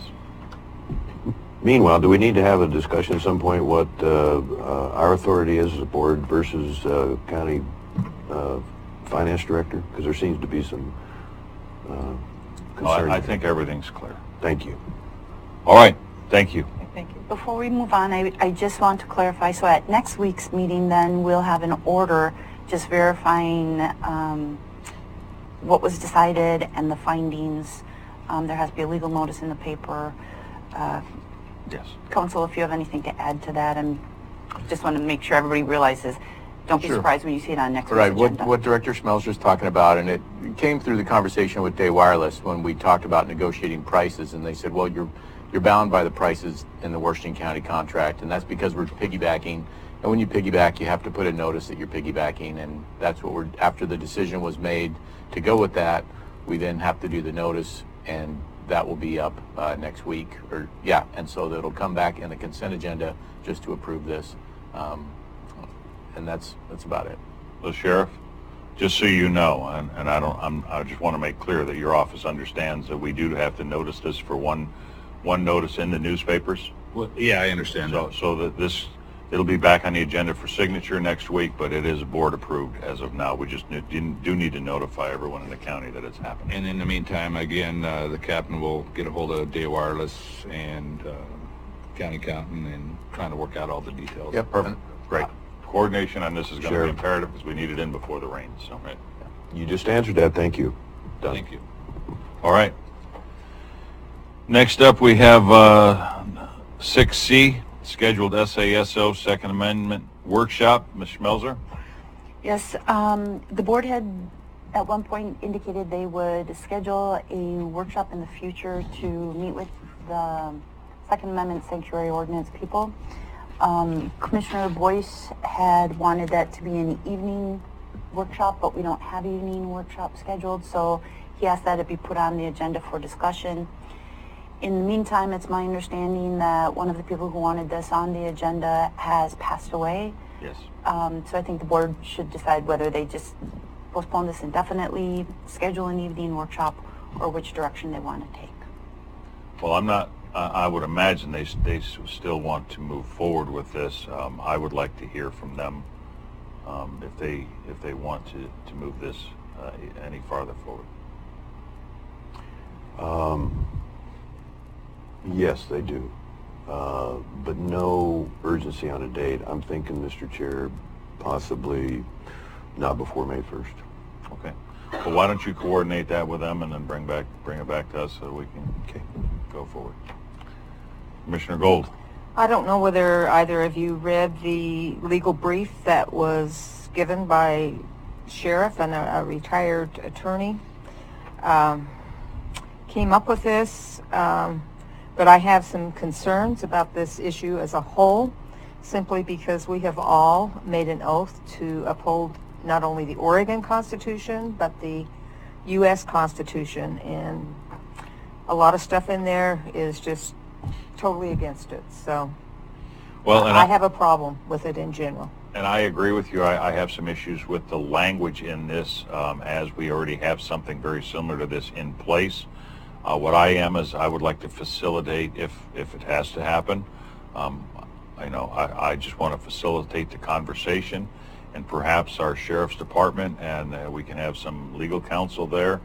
Speaker 1: Meanwhile, do we need to have a discussion at some point what our authority is as a board versus county finance director? Because there seems to be some concern.
Speaker 2: I think everything's clear.
Speaker 1: Thank you.
Speaker 2: All right. Thank you.
Speaker 6: Thank you.
Speaker 5: Before we move on, I just want to clarify, so at next week's meeting then we'll have an order just verifying what was decided and the findings. There has to be a legal notice in the paper.
Speaker 2: Yes.
Speaker 5: Council, if you have anything to add to that, and just want to make sure everybody realizes, don't be
Speaker 4: Sure.
Speaker 5: surprised when you see it on next week's
Speaker 4: Right,
Speaker 5: agenda.
Speaker 4: what Director Schmelzer's talking about, and it came through the conversation with Day Wireless when we talked about negotiating prices, and they said, well, you're bound by the prices in the Washington County contract, and that's because we're piggybacking. And when you piggyback, you have to put a notice that you're piggybacking, and that's what after the decision was made to go with that, we then have to do the notice, and that will be up next week, and so it'll come back in the consent agenda just to approve this. And that's about it.
Speaker 2: The Sheriff, just so you know, and I just want to make clear that your office understands that we do have to notice this for one notice in the newspapers.
Speaker 8: Well, yeah, I understand that.
Speaker 2: So that it'll be back on the agenda for signature next week, but it is board approved as of now. We just do need to notify everyone in the county that it's happening.
Speaker 8: And in the meantime, again, the captain will get a hold of Day Wireless and county accountant and trying to work out all the details.
Speaker 4: Yep.
Speaker 2: Perfect. Great. Coordination on this is going to
Speaker 1: Sure.
Speaker 2: be imperative because we need it in before the rain. So, right.
Speaker 1: You just answered that. Thank you. Done.
Speaker 8: Thank you.
Speaker 2: All right. Next up, we have 6C, scheduled SASO Second Amendment workshop. Ms. Schmelzer?
Speaker 5: Yes, the board had at one point indicated they would schedule a workshop in the future to meet with the Second Amendment sanctuary ordinance people. Commissioner Boyce had wanted that to be an evening workshop, but we don't have evening workshop scheduled, so he asked that it be put on the agenda for discussion. In the meantime, it's my understanding that one of the people who wanted this on the agenda has passed away.
Speaker 2: Yes.
Speaker 5: So I think the board should decide whether they just postpone this indefinitely, schedule an evening workshop, or which direction they want to take.
Speaker 2: Well, I would imagine they still want to move forward with this. I would like to hear from them if they want to move this any farther forward.
Speaker 1: Yes, they do. But no urgency on a date. I'm thinking, Mr. Chair, possibly not before May 1st.
Speaker 2: Okay. Well, why don't you coordinate that with them and then bring it back to us so we can go forward. Commissioner Gold.
Speaker 3: I don't know whether either of you read the legal brief that was given by sheriff and a retired attorney. Came up with this, but I have some concerns about this issue as a whole, simply because we have all made an oath to uphold not only the Oregon Constitution, but the U.S. Constitution, and a lot of stuff in there is just totally against it. So
Speaker 2: Well, and
Speaker 3: I have a problem with it in general.
Speaker 2: And I agree with you. I have some issues with the language in this, as we already have something very similar to this in place. What I am is I would like to facilitate if it has to happen. I just want to facilitate the conversation, and perhaps our sheriff's department, and we can have some legal counsel there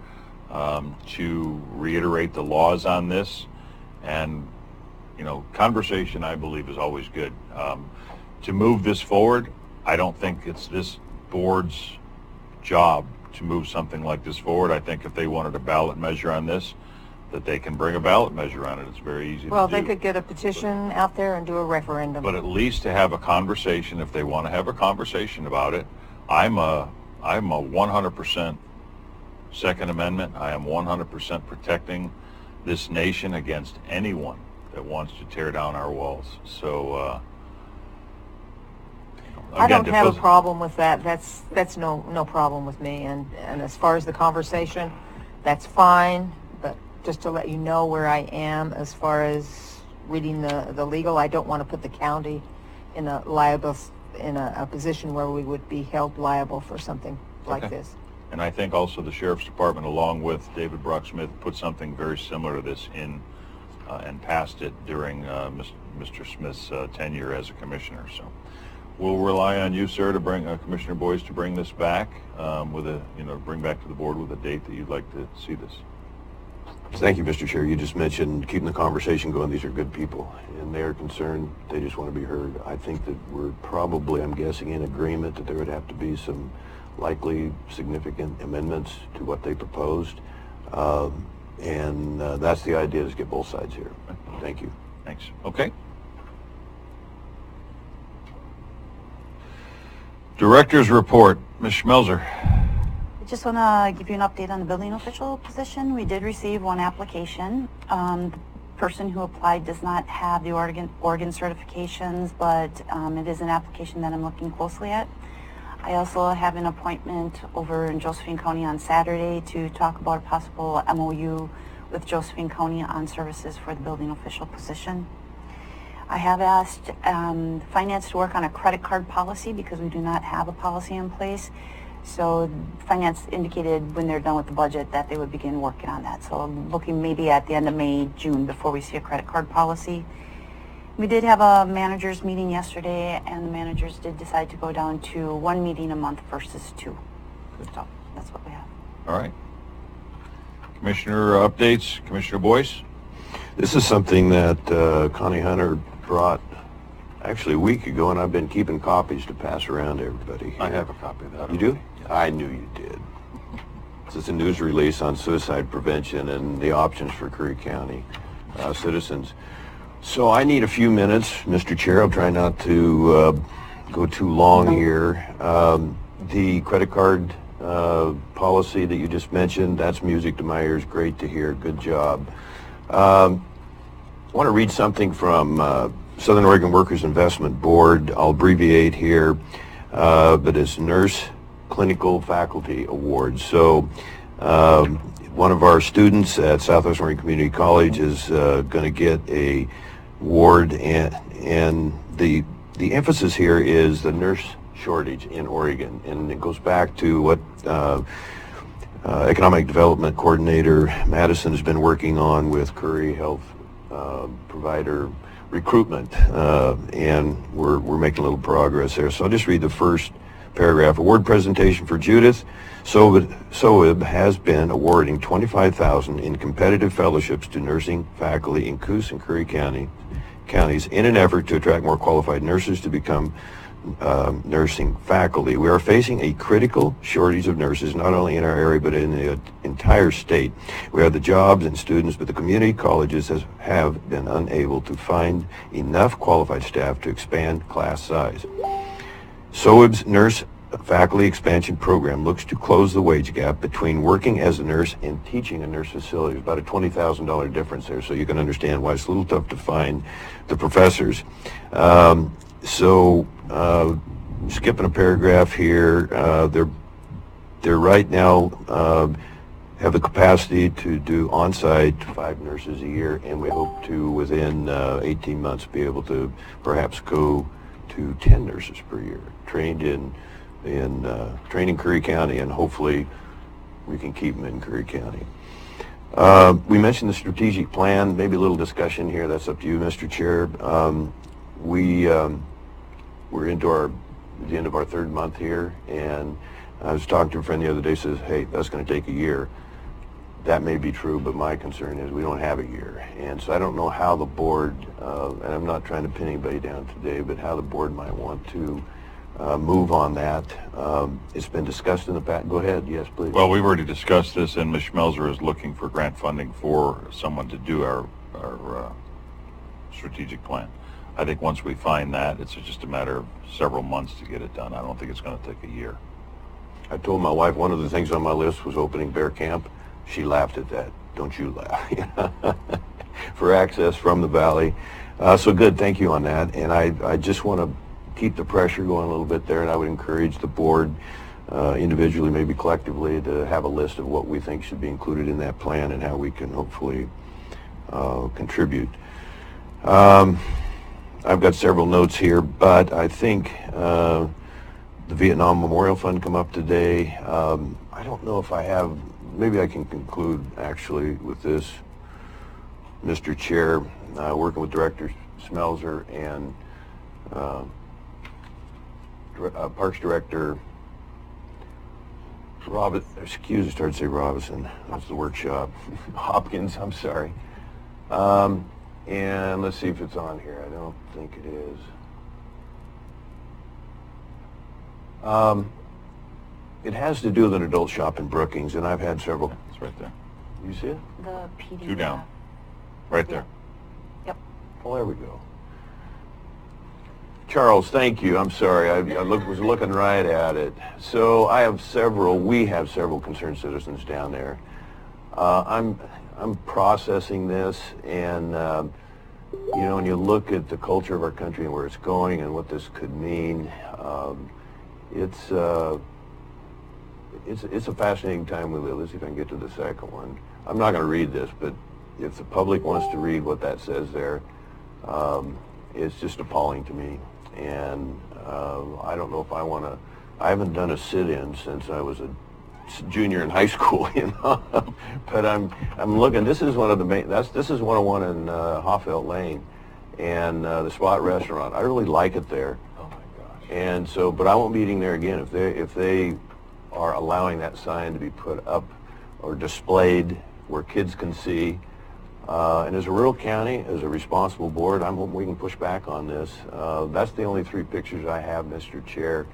Speaker 2: to reiterate the laws on this. And conversation, I believe, is always good. To move this forward, I don't think it's this board's job to move something like this forward. I think if they wanted a ballot measure on this, that they can bring a ballot measure on it. It's very easy
Speaker 3: Well,
Speaker 2: to do.
Speaker 3: they could get a petition out there and do a referendum.
Speaker 2: But at least to have a conversation, if they want to have a conversation about it. I'm a 100% Second Amendment. I am 100% protecting this nation against anyone that wants to tear down our walls. So,
Speaker 3: I don't have a
Speaker 2: problem.
Speaker 3: problem with that. That's no problem with me. And as far as the conversation, that's fine. But just to let you know where I am as far as reading the legal, I don't want to put the county in a position where we would be held liable for something like
Speaker 2: Okay.
Speaker 3: this.
Speaker 2: And I think also the Sheriff's Department, along with David Brock-Smith, put something very similar to this in and passed it during Mr. Smith's tenure as a commissioner. So we'll rely on you, sir, to bring Commissioner Boyce to bring this back bring back to the board with a date that you'd like to see this.
Speaker 1: Thank you, Mr. Chair. You just mentioned keeping the conversation going. These are good people, and they are concerned. They just want to be heard. I think that we're probably, I'm guessing, in agreement that there would have to be some likely significant amendments to what they proposed. And that's the idea, is get both sides here. Thank you.
Speaker 2: Thanks. Okay. Director's report. Ms. Schmelzer.
Speaker 5: I just want to give you an update on the building official position. We did receive one application. The person who applied does not have the Oregon certifications, but it is an application that I'm looking closely at. I also have an appointment over in Josephine County on Saturday to talk about a possible MOU with Josephine County on services for the building official position. I have asked Finance to work on a credit card policy because we do not have a policy in place. So Finance indicated when they're done with the budget that they would begin working on that. So I'm looking maybe at the end of May, June before we see a credit card policy. We did have a managers meeting yesterday, and the managers did decide to go down to one meeting a month versus two. So that's what we have.
Speaker 2: All right. Commissioner updates. Commissioner Boyce.
Speaker 1: This is something that Connie Hunter brought actually a week ago, and I've been keeping copies to pass around to everybody here.
Speaker 2: I have a copy of that.
Speaker 1: You do? I knew you did. This is a news release on suicide prevention and the options for Curry County citizens. So I need a few minutes, Mr. Chair. I'll try not to go too long here. The credit card policy that you just mentioned, that's music to my ears. Great to hear. Good job. I want to read something from Southern Oregon Workers Investment Board. I'll abbreviate here, but it's Nurse Clinical Faculty Awards. So one of our students at Southwest Oregon Community College is going to get a award, and the emphasis here is the nurse shortage in Oregon, and it goes back to what Economic Development Coordinator Madison has been working on with Curry Health provider recruitment, and we're making a little progress there. So I'll just read the first paragraph. Award presentation for Judith. SOIB has been awarding $25,000 in competitive fellowships to nursing faculty in Coos and Curry counties in an effort to attract more qualified nurses to become nursing faculty. We are facing a critical shortage of nurses, not only in our area, but in the entire state. We have the jobs and students, but the community colleges have been unable to find enough qualified staff to expand class size. SOIB's nurse faculty expansion program looks to close the wage gap between working as a nurse and teaching a nurse facility. There's about a $20,000 difference there, so you can understand why it's a little tough to find the professors. Skipping a paragraph here, they're right now have the capacity to do on-site 5 nurses a year, and we hope to, within 18 months, be able to perhaps go to 10 nurses per year, trained in Curry County, and hopefully we can keep them in Curry County. We mentioned the strategic plan, maybe a little discussion here. That's up to you, Mr. Chair. We're into the end of our 3rd month here, and I was talking to a friend the other day, says, hey, that's going to take a year. That may be true, but my concern is we don't have a year. And so I don't know how the board, and I'm not trying to pin anybody down today, but how the board might want to move on that. It's been discussed in the past. Go ahead. Yes, please.
Speaker 2: Well, we've already discussed this, and Ms. Schmelzer is looking for grant funding for someone to do our strategic plan. I think once we find that, it's just a matter of several months to get it done. I don't think it's going to take a year.
Speaker 1: I told my wife one of the things on my list was opening Bear Camp. She laughed at that. Don't you laugh. For access from the valley. So good, thank you on that. And I just want to keep the pressure going a little bit there, and I would encourage the board individually, maybe collectively, to have a list of what we think should be included in that plan and how we can hopefully contribute. I've got several notes here, but I think the Vietnam Memorial Fund come up today. I don't know if I have, maybe I can conclude actually with this, Mr. Chair, working with Director Schmelzer and Parks Director started to say Robinson, that's the workshop, Hopkins, I'm sorry. And let's see if it's on here. I don't think it is. It has to do with an adult shop in Brookings, and I've had several.
Speaker 2: It's right there.
Speaker 1: You see it?
Speaker 5: The PD.
Speaker 2: 2 down. Right there.
Speaker 5: Yep.
Speaker 1: Well, there we go. Charles, thank you. I'm sorry. I was looking right at it. So we have several concerned citizens down there. I'm processing this, and when you look at the culture of our country and where it's going and what this could mean, it's a fascinating time we live. Let's see if I can get to the second one. I'm not going to read this, but if the public wants to read what that says there, it's just appalling to me. And I don't know if I want to. I haven't done a sit-in since I was a junior in high school, But I'm looking. This is one of the main. This is 101 in Hoffelt Lane, and the Spot Restaurant. I really like it there.
Speaker 7: Oh my gosh.
Speaker 1: And so, but I won't be eating there again if they are allowing that sign to be put up or displayed where kids can see. And as a rural county, as a responsible board, I'm hoping we can push back on this. That's the only 3 pictures I have, Mr. Chair.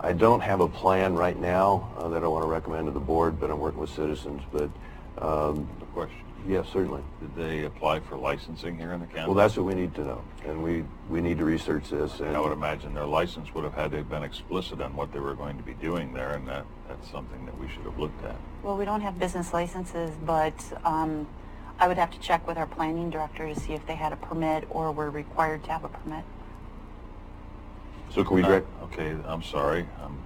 Speaker 1: I don't have a plan right now that I want to recommend to the board, but I'm working with citizens. But
Speaker 2: A question.
Speaker 1: yes, certainly.
Speaker 2: Did they apply for licensing here in the county?
Speaker 1: Well, that's what we need to know, and we need to research this. And
Speaker 2: I would imagine their license would have had to have been explicit on what they were going to be doing there, and that's something that we should have looked at.
Speaker 5: Well, we don't have business licenses, but I would have to check with our planning director to see if they had a permit or were required to have a permit.
Speaker 1: So can we direct?
Speaker 2: Okay, I'm sorry. I'm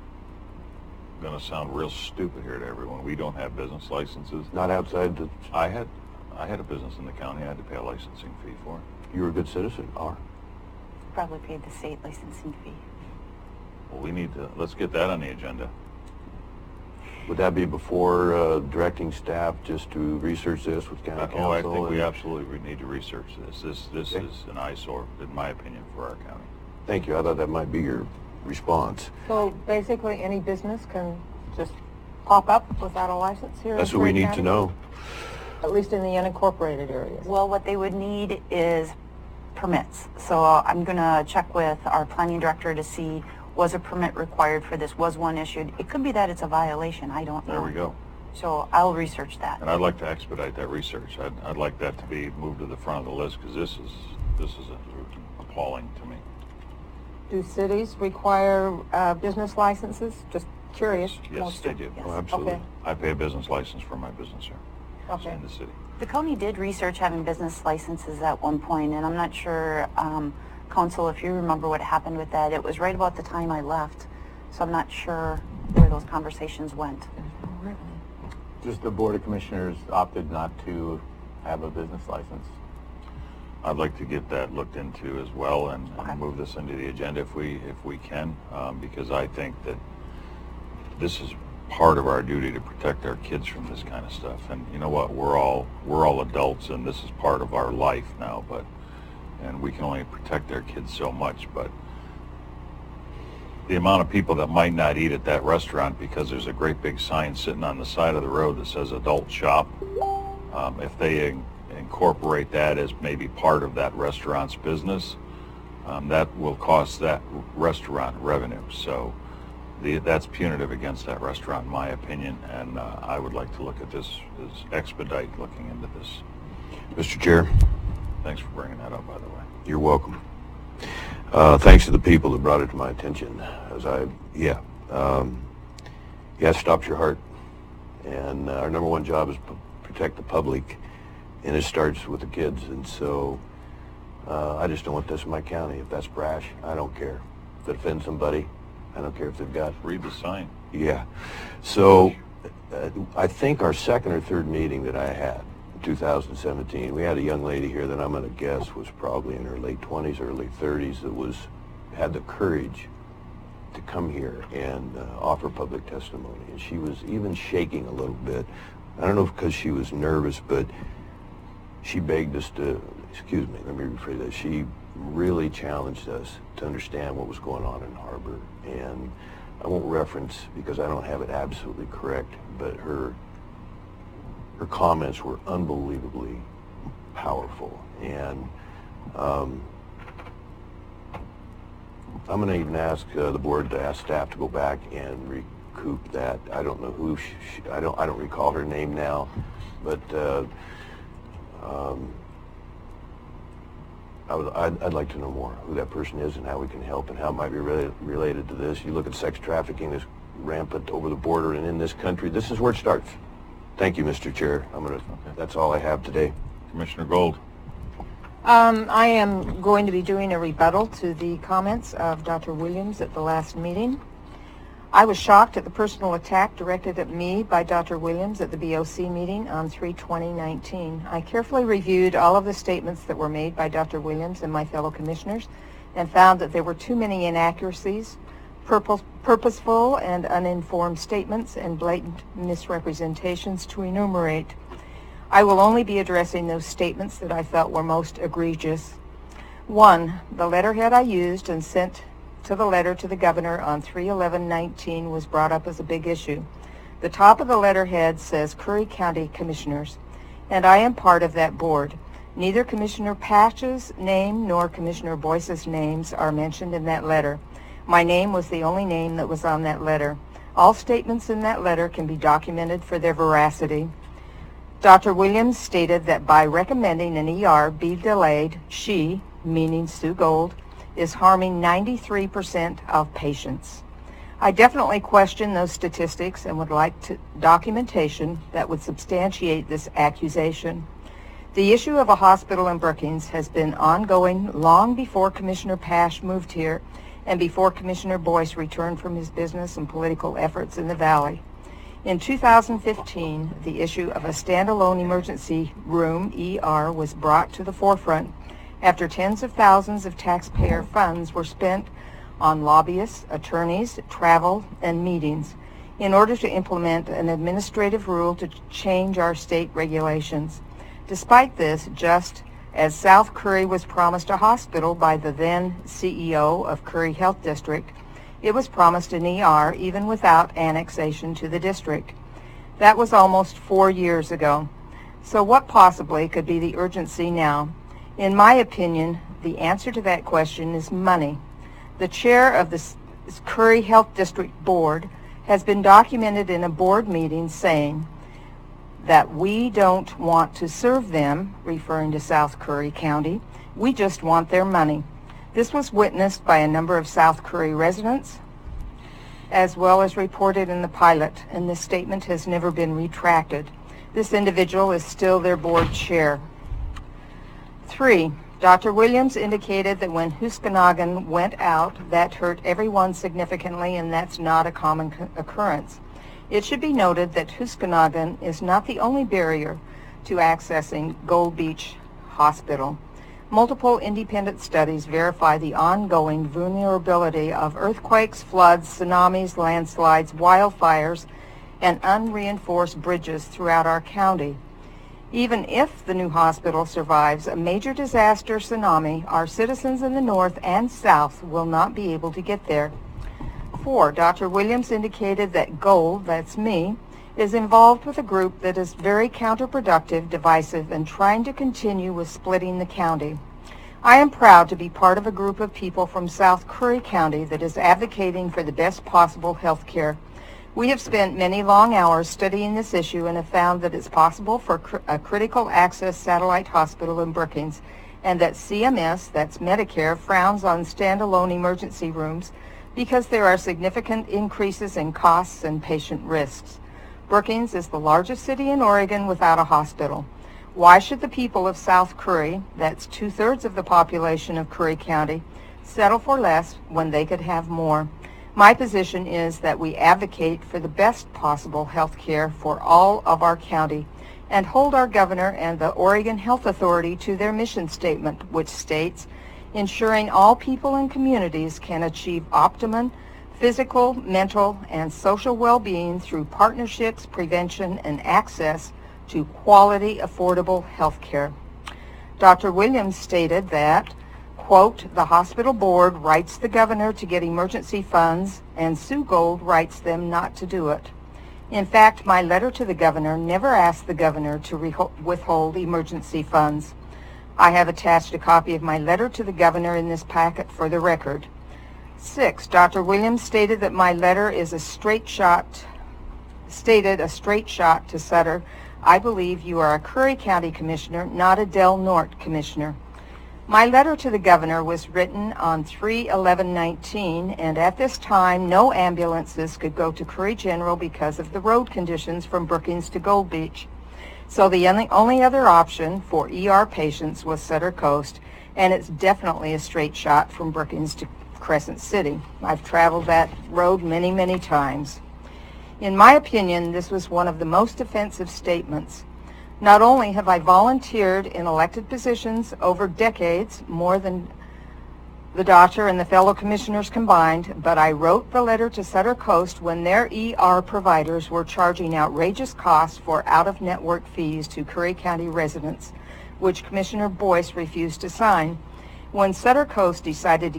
Speaker 2: going to sound real stupid here to everyone. We don't have business licenses.
Speaker 1: Not outside the.
Speaker 2: I had a business in the county. I had to pay a licensing fee for it.
Speaker 1: You were a good citizen. Are.
Speaker 5: Probably paid the state licensing fee.
Speaker 2: Well, let's get that on the agenda.
Speaker 1: Would that be before directing staff just to research this with county council?
Speaker 2: I think we absolutely need to research this. This
Speaker 1: Okay.
Speaker 2: is an eyesore, in my opinion, for our county.
Speaker 1: Thank you. I thought that might be your response.
Speaker 3: So basically, any business can just pop up without a license here?
Speaker 1: That's
Speaker 3: in
Speaker 1: what we
Speaker 3: Curry
Speaker 1: need
Speaker 3: County?
Speaker 1: to know.
Speaker 3: At least in the unincorporated areas.
Speaker 5: Well, what they would need is permits. So I'm going to check with our planning director to see, was a permit required for this? Was one issued? It could be that it's a violation. I don't know.
Speaker 2: There we go.
Speaker 5: So I'll research that.
Speaker 2: And I'd like to expedite that research. I'd like that to be moved to the front of the list, because this is appalling to me.
Speaker 3: Do cities require business licenses? Just curious.
Speaker 2: Yes,
Speaker 5: Most
Speaker 2: they
Speaker 5: do,
Speaker 2: do.
Speaker 5: yes.
Speaker 1: Oh, absolutely.
Speaker 3: Okay.
Speaker 2: I pay a business license for my business here
Speaker 3: Okay.
Speaker 2: in the city.
Speaker 5: The county did research having business licenses at one point, and I'm not sure, Council, if you remember what happened with that. It was right about the time I left, so I'm not sure where those conversations went.
Speaker 4: Just the Board of Commissioners opted not to have a business license.
Speaker 2: I'd like to get that looked into as well, and
Speaker 5: Okay.
Speaker 2: move this into the agenda if we can, because I think that this is part of our duty to protect our kids from this kind of stuff. And you know what? We're all adults, and this is part of our life now. And we can only protect our kids so much. But the amount of people that might not eat at that restaurant because there's a great big sign sitting on the side of the road that says adult shop, if they incorporate that as maybe part of that restaurant's business, that will cost that restaurant revenue. So that's punitive against that restaurant, in my opinion, and I would like to look at this, expedite looking into this.
Speaker 1: Mr. Chair,
Speaker 2: Thanks for bringing that up, by the way.
Speaker 1: you're welcome. Thanks to the people that brought it to my attention. It stops your heart. And our number one job is to protect the public, and it starts with the kids. And so I just don't want this in my county. If that's brash, I don't care. If it offends somebody, I don't care if they've got.
Speaker 2: Read the sign.
Speaker 1: Yeah. So I think our second or third meeting that I had in 2017, we had a young lady here that I'm going to guess was probably in her late 20s, early 30s that had the courage to come here and offer public testimony. And she was even shaking a little bit. I don't know if because she was nervous, but she begged us to, excuse me, let me rephrase that. She really challenged us to understand what was going on in Harbor. And I won't reference, because I don't have it absolutely correct, but her comments were unbelievably powerful. And I'm going to even ask the board to ask staff to go back and recoup that. I don't know who I don't recall her name now, but I'd like to know more who that person is and how we can help and how it might be related to this. You look at sex trafficking that's rampant over the border and in this country. This is where it starts. Thank you, Mr. Chair. That's all I have today.
Speaker 2: Commissioner Gold.
Speaker 3: I am going to be doing a rebuttal to the comments of Dr. Williams at the last meeting. I was shocked at the personal attack directed at me by Dr. Williams at the BOC meeting on 3/20/19. I carefully reviewed all of the statements that were made by Dr. Williams and my fellow commissioners and found that there were too many inaccuracies, purposeful and uninformed statements, and blatant misrepresentations to enumerate. I will only be addressing those statements that I felt were most egregious. 1. The letterhead I used and sent to the letter to the governor on 3/11/19 was brought up as a big issue. The top of the letterhead says Curry County Commissioners, and I am part of that board. Neither Commissioner Patch's name nor Commissioner Boyce's names are mentioned in that letter. My name was the only name that was on that letter. All statements in that letter can be documented for their veracity. Dr. Williams stated that by recommending an ER be delayed, she, meaning Sue Gold, is harming 93% of patients. I definitely question those statistics and would like documentation that would substantiate this accusation. The issue of a hospital in Brookings has been ongoing long before Commissioner Pash moved here and before Commissioner Boyce returned from his business and political efforts in the Valley. In 2015, the issue of a standalone emergency room, ER, was brought to the forefront after tens of thousands of taxpayer funds were spent on lobbyists, attorneys, travel, and meetings in order to implement an administrative rule to change our state regulations. Despite this, just as South Curry was promised a hospital by the then CEO of Curry Health District, it was promised an ER even without annexation to the district. That was almost 4 years ago. So what possibly could be the urgency now? In my opinion, the answer to that question is money. The chair of the Curry Health District Board has been documented in a board meeting saying that we don't want to serve them, referring to South Curry County, we just want their money. This was witnessed by a number of South Curry residents, as well as reported in the pilot, and this statement has never been retracted. This individual is still their board chair. 3. Dr. Williams indicated that when Huskanagan went out, that hurt everyone significantly, and that's not a common occurrence. It should be noted that Huskanagan is not the only barrier to accessing Gold Beach Hospital. Multiple independent studies verify the ongoing vulnerability of earthquakes, floods, tsunamis, landslides, wildfires, and unreinforced bridges throughout our county. Even if the new hospital survives a major disaster tsunami, our citizens in the north and south will not be able to get there. 4. Dr. Williams indicated that Gold, that's me, is involved with a group that is very counterproductive, divisive, and trying to continue with splitting the county. I am proud to be part of a group of people from South Curry County that is advocating for the best possible health care. We have spent many long hours studying this issue and have found that it's possible for a critical access satellite hospital in Brookings, and that CMS, that's Medicare, frowns on standalone emergency rooms because there are significant increases in costs and patient risks. Brookings is the largest city in Oregon without a hospital. Why should the people of South Curry, that's 2/3 of the population of Curry County, settle for less when they could have more? My position is that we advocate for the best possible health care for all of our county and hold our governor and the Oregon Health Authority to their mission statement, which states, ensuring all people and communities can achieve optimum physical, mental, and social well-being through partnerships, prevention, and access to quality, affordable health care. Dr. Williams stated that, quote, the hospital board writes the governor to get emergency funds, and Sue Gold writes them not to do it. In fact, my letter to the governor never asked the governor to withhold emergency funds. I have attached a copy of my letter to the governor in this packet for the record. 6, Dr. Williams stated that my letter is a straight shot to Sutter. I believe you are a Curry County Commissioner, not a Del Norte Commissioner. My letter to the governor was written on 3/11/19, and at this time, no ambulances could go to Curry General because of the road conditions from Brookings to Gold Beach. So the only other option for ER patients was Sutter Coast, and it's definitely a straight shot from Brookings to Crescent City. I've traveled that road many, many times. In my opinion, this was one of the most offensive statements. Not only have I volunteered in elected positions over decades, more than the doctor and the fellow commissioners combined, but I wrote the letter to Sutter Coast when their ER providers were charging outrageous costs for out-of-network fees to Curry County residents, which Commissioner Boyce refused to sign. When Sutter Coast decided to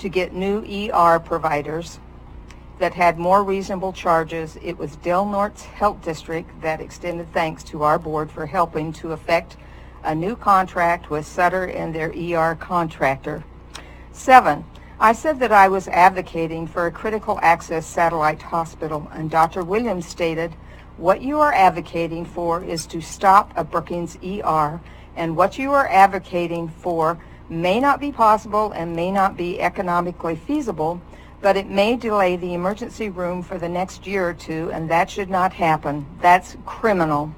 Speaker 3: get new ER providers that had more reasonable charges, it was Del Norte's Health District that extended thanks to our board for helping to effect a new contract with Sutter and their ER contractor. 7, I said that I was advocating for a critical access satellite hospital, and Dr. Williams stated, what you are advocating for is to stop a Brookings ER, and what you are advocating for may not be possible and may not be economically feasible, but it may delay the emergency room for the next year or two, and that should not happen. That's criminal.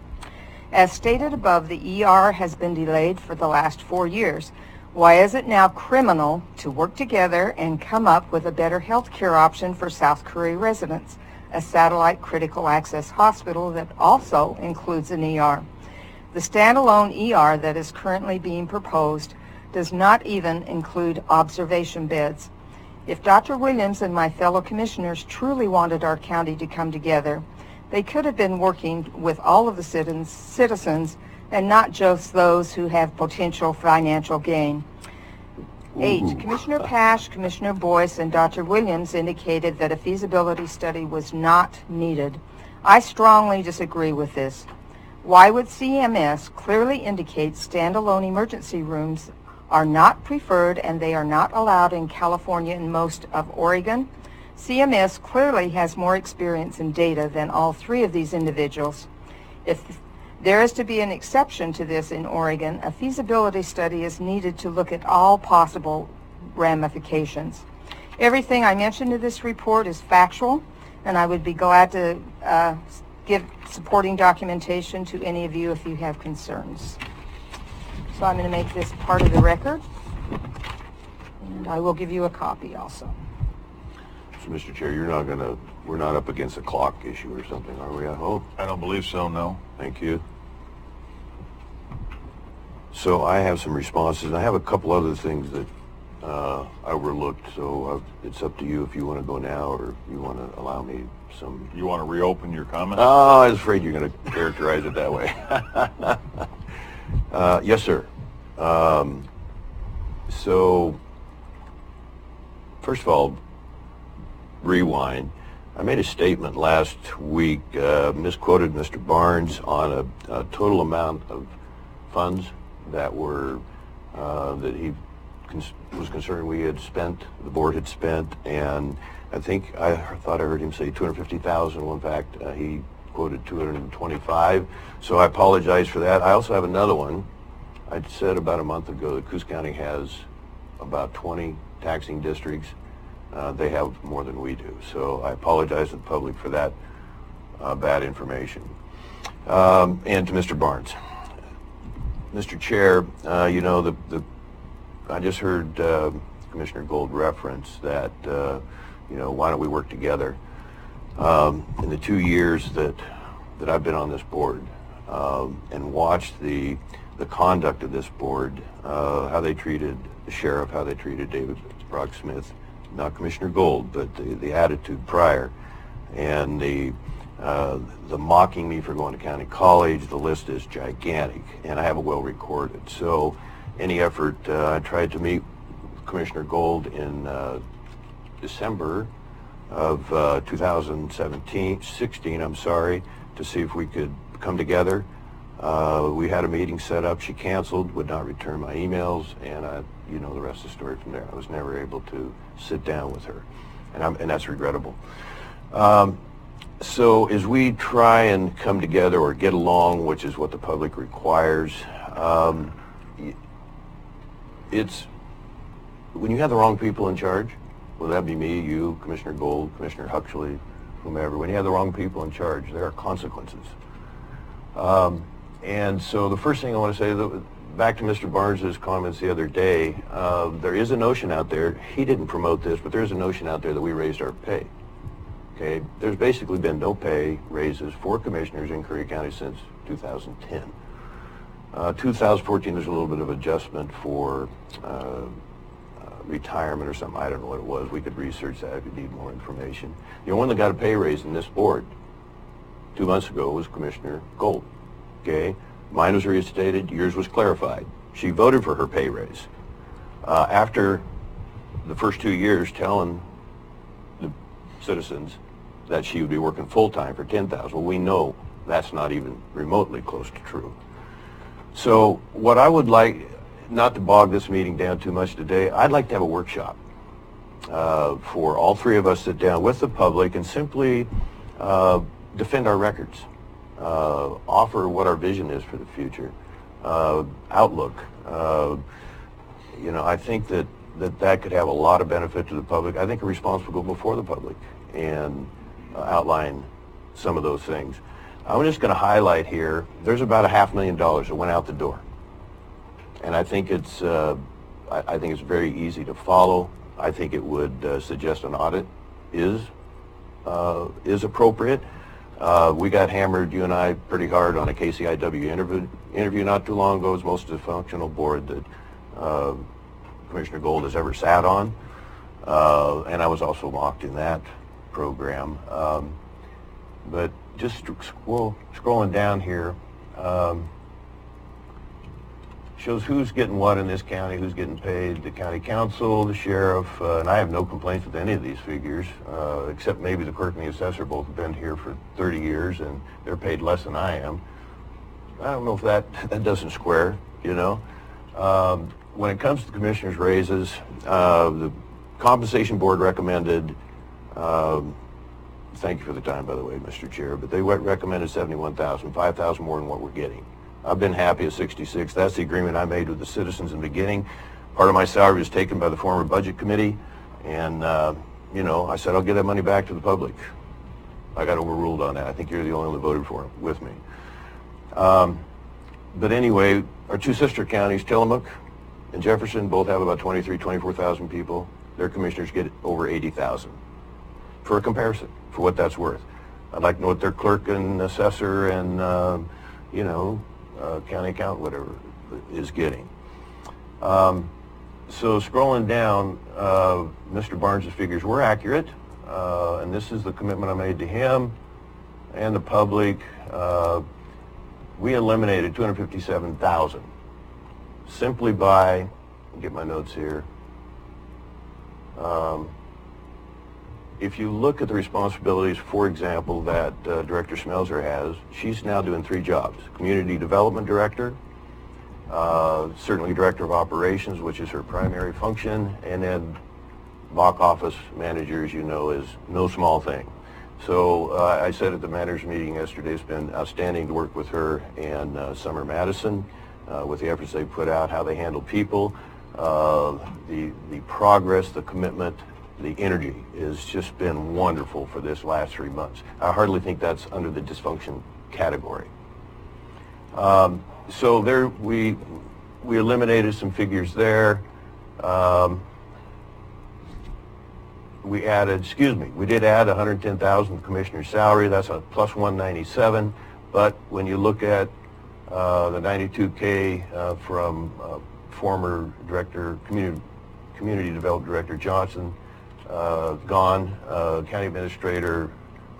Speaker 3: As stated above, the ER has been delayed for the last 4 years. Why is it now criminal to work together and come up with a better health care option for South Curry residents, a satellite critical access hospital that also includes an ER? The standalone ER that is currently being proposed does not even include observation beds. If Dr. Williams and my fellow commissioners truly wanted our county to come together, they could have been working with all of the citizens and not just those who have potential financial gain. 8, Commissioner Pash, Commissioner Boyce, and Dr. Williams indicated that a feasibility study was not needed. I strongly disagree with this. Why would CMS clearly indicate standalone emergency rooms are not preferred and they are not allowed in California and most of Oregon? CMS clearly has more experience and data than all 3 of these individuals. If there is to be an exception to this in Oregon, a feasibility study is needed to look at all possible ramifications. Everything I mentioned in this report is factual, and I would be glad to give supporting documentation to any of you if you have concerns. So I'm going to make this part of the record, and I will give you a copy also.
Speaker 1: So, Mr. Chair, we're not up against a clock issue or something, are we, I hope?
Speaker 2: I don't believe so, no.
Speaker 1: Thank you. So I have some responses, and I have a couple other things that I overlooked, so it's up to you if you want to go now or you want to allow me some...
Speaker 2: You want to reopen your comment?
Speaker 1: Oh, I was afraid you're going to characterize it that way. Yes, sir. So, first of all, rewind. I made a statement last week, misquoted Mr. Barnes on a total amount of funds that were that he was concerned we had spent, the board had spent, and I thought I heard him say 250,000. Well, in fact, he quoted 225. So I apologize for that. I also have another one. I said about a month ago that Coos County has about 20 taxing districts. They have more than we do. So I apologize to the public for that bad information. And to Mr. Barnes. Mr. Chair, you know, I just heard Commissioner Gold reference that, you know, why don't we work together? In the 2 years that I've been on this board and watched the conduct of this board, how they treated the sheriff, how they treated David Brock Smith, not Commissioner Gold, but the attitude prior, and the mocking me for going to county college, the list is gigantic, and I have it well recorded. So any effort, I tried to meet Commissioner Gold in December of 2016, to see if we could come together. We had a meeting set up. She canceled, would not return my emails, and you know the rest of the story from there. I was never able to sit down with her, and that's regrettable. So as we try and come together or get along, which is what the public requires, it's when you have the wrong people in charge, well, that'd be me, you, Commissioner Gold, Commissioner Huxley, whomever. When you have the wrong people in charge, there are consequences. And so the first thing I want to say, back to Mr. Barnes's comments the other day, there is a notion out there, he didn't promote this, but there's a notion out there that we raised our pay. Okay, there's basically been no pay raises for commissioners in Curry County since 2010. 2014, there's a little bit of adjustment for retirement or something. I don't know what it was. We could research that if you need more information. The only one that got a pay raise in this board 2 months ago was Commissioner Gold. Okay, mine was reinstated, yours was clarified. She voted for her pay raise. After the first 2 years telling the citizens that she would be working full-time for $10,000, well, we know that's not even remotely close to true. So what I would like, not to bog this meeting down too much today, I'd like to have a workshop for all three of us sit down with the public and simply defend our records. Offer what our vision is for the future, outlook. You know, I think that could have a lot of benefit to the public. I think we're responsible to go before the public and outline some of those things. I'm just going to highlight here, there's about $500,000 that went out the door. And I think it's very easy to follow. I think it would suggest an audit is appropriate. We got hammered, you and I, pretty hard on a KCIW interview not too long ago. It was most dysfunctional board that Commissioner Gold has ever sat on. And I was also mocked in that program. But just scrolling down here, shows who's getting what in this county, who's getting paid, the county council, the sheriff, and I have no complaints with any of these figures, except maybe the clerk and the assessor both have been here for 30 years and they're paid less than I am. I don't know if that doesn't square, you know. When it comes to the commissioners' raises, the compensation board recommended, thank you for the time, by the way, Mr. Chair, but they recommended $71,000, $5,000 more than what we're getting. I've been happy at 66. That's the agreement I made with the citizens in the beginning. Part of my salary was taken by the former budget committee, and you know, I said I'll give that money back to the public. I got overruled on that. I think you're the only one that voted for it with me. But anyway, our two sister counties, Tillamook and Jefferson, both have about 24,000 people. Their commissioners get over 80,000. For a comparison, for what that's worth. I'd like to know what their clerk and assessor and you know, county accountant, whatever, is getting. So scrolling down, Mr. Barnes' figures were accurate, and this is the commitment I made to him and the public. We eliminated 257,000 simply by, get my notes here, if you look at the responsibilities, for example, that Director Smelzer has, she's now doing 3 jobs. Community Development Director, certainly Director of Operations, which is her primary function, and then BOC office manager, as you know, is no small thing. So I said at the manager's meeting yesterday, it's been outstanding to work with her and Summer Madison with the efforts they put out, how they handle people, the progress, the commitment, the energy has just been wonderful for this last 3 months. I hardly think that's under the dysfunction category. So there, we eliminated some figures there. We did add 110,000 commissioner's salary. That's a plus 197. But when you look at the 92K from former director, community development director Johnson, gone, county administrator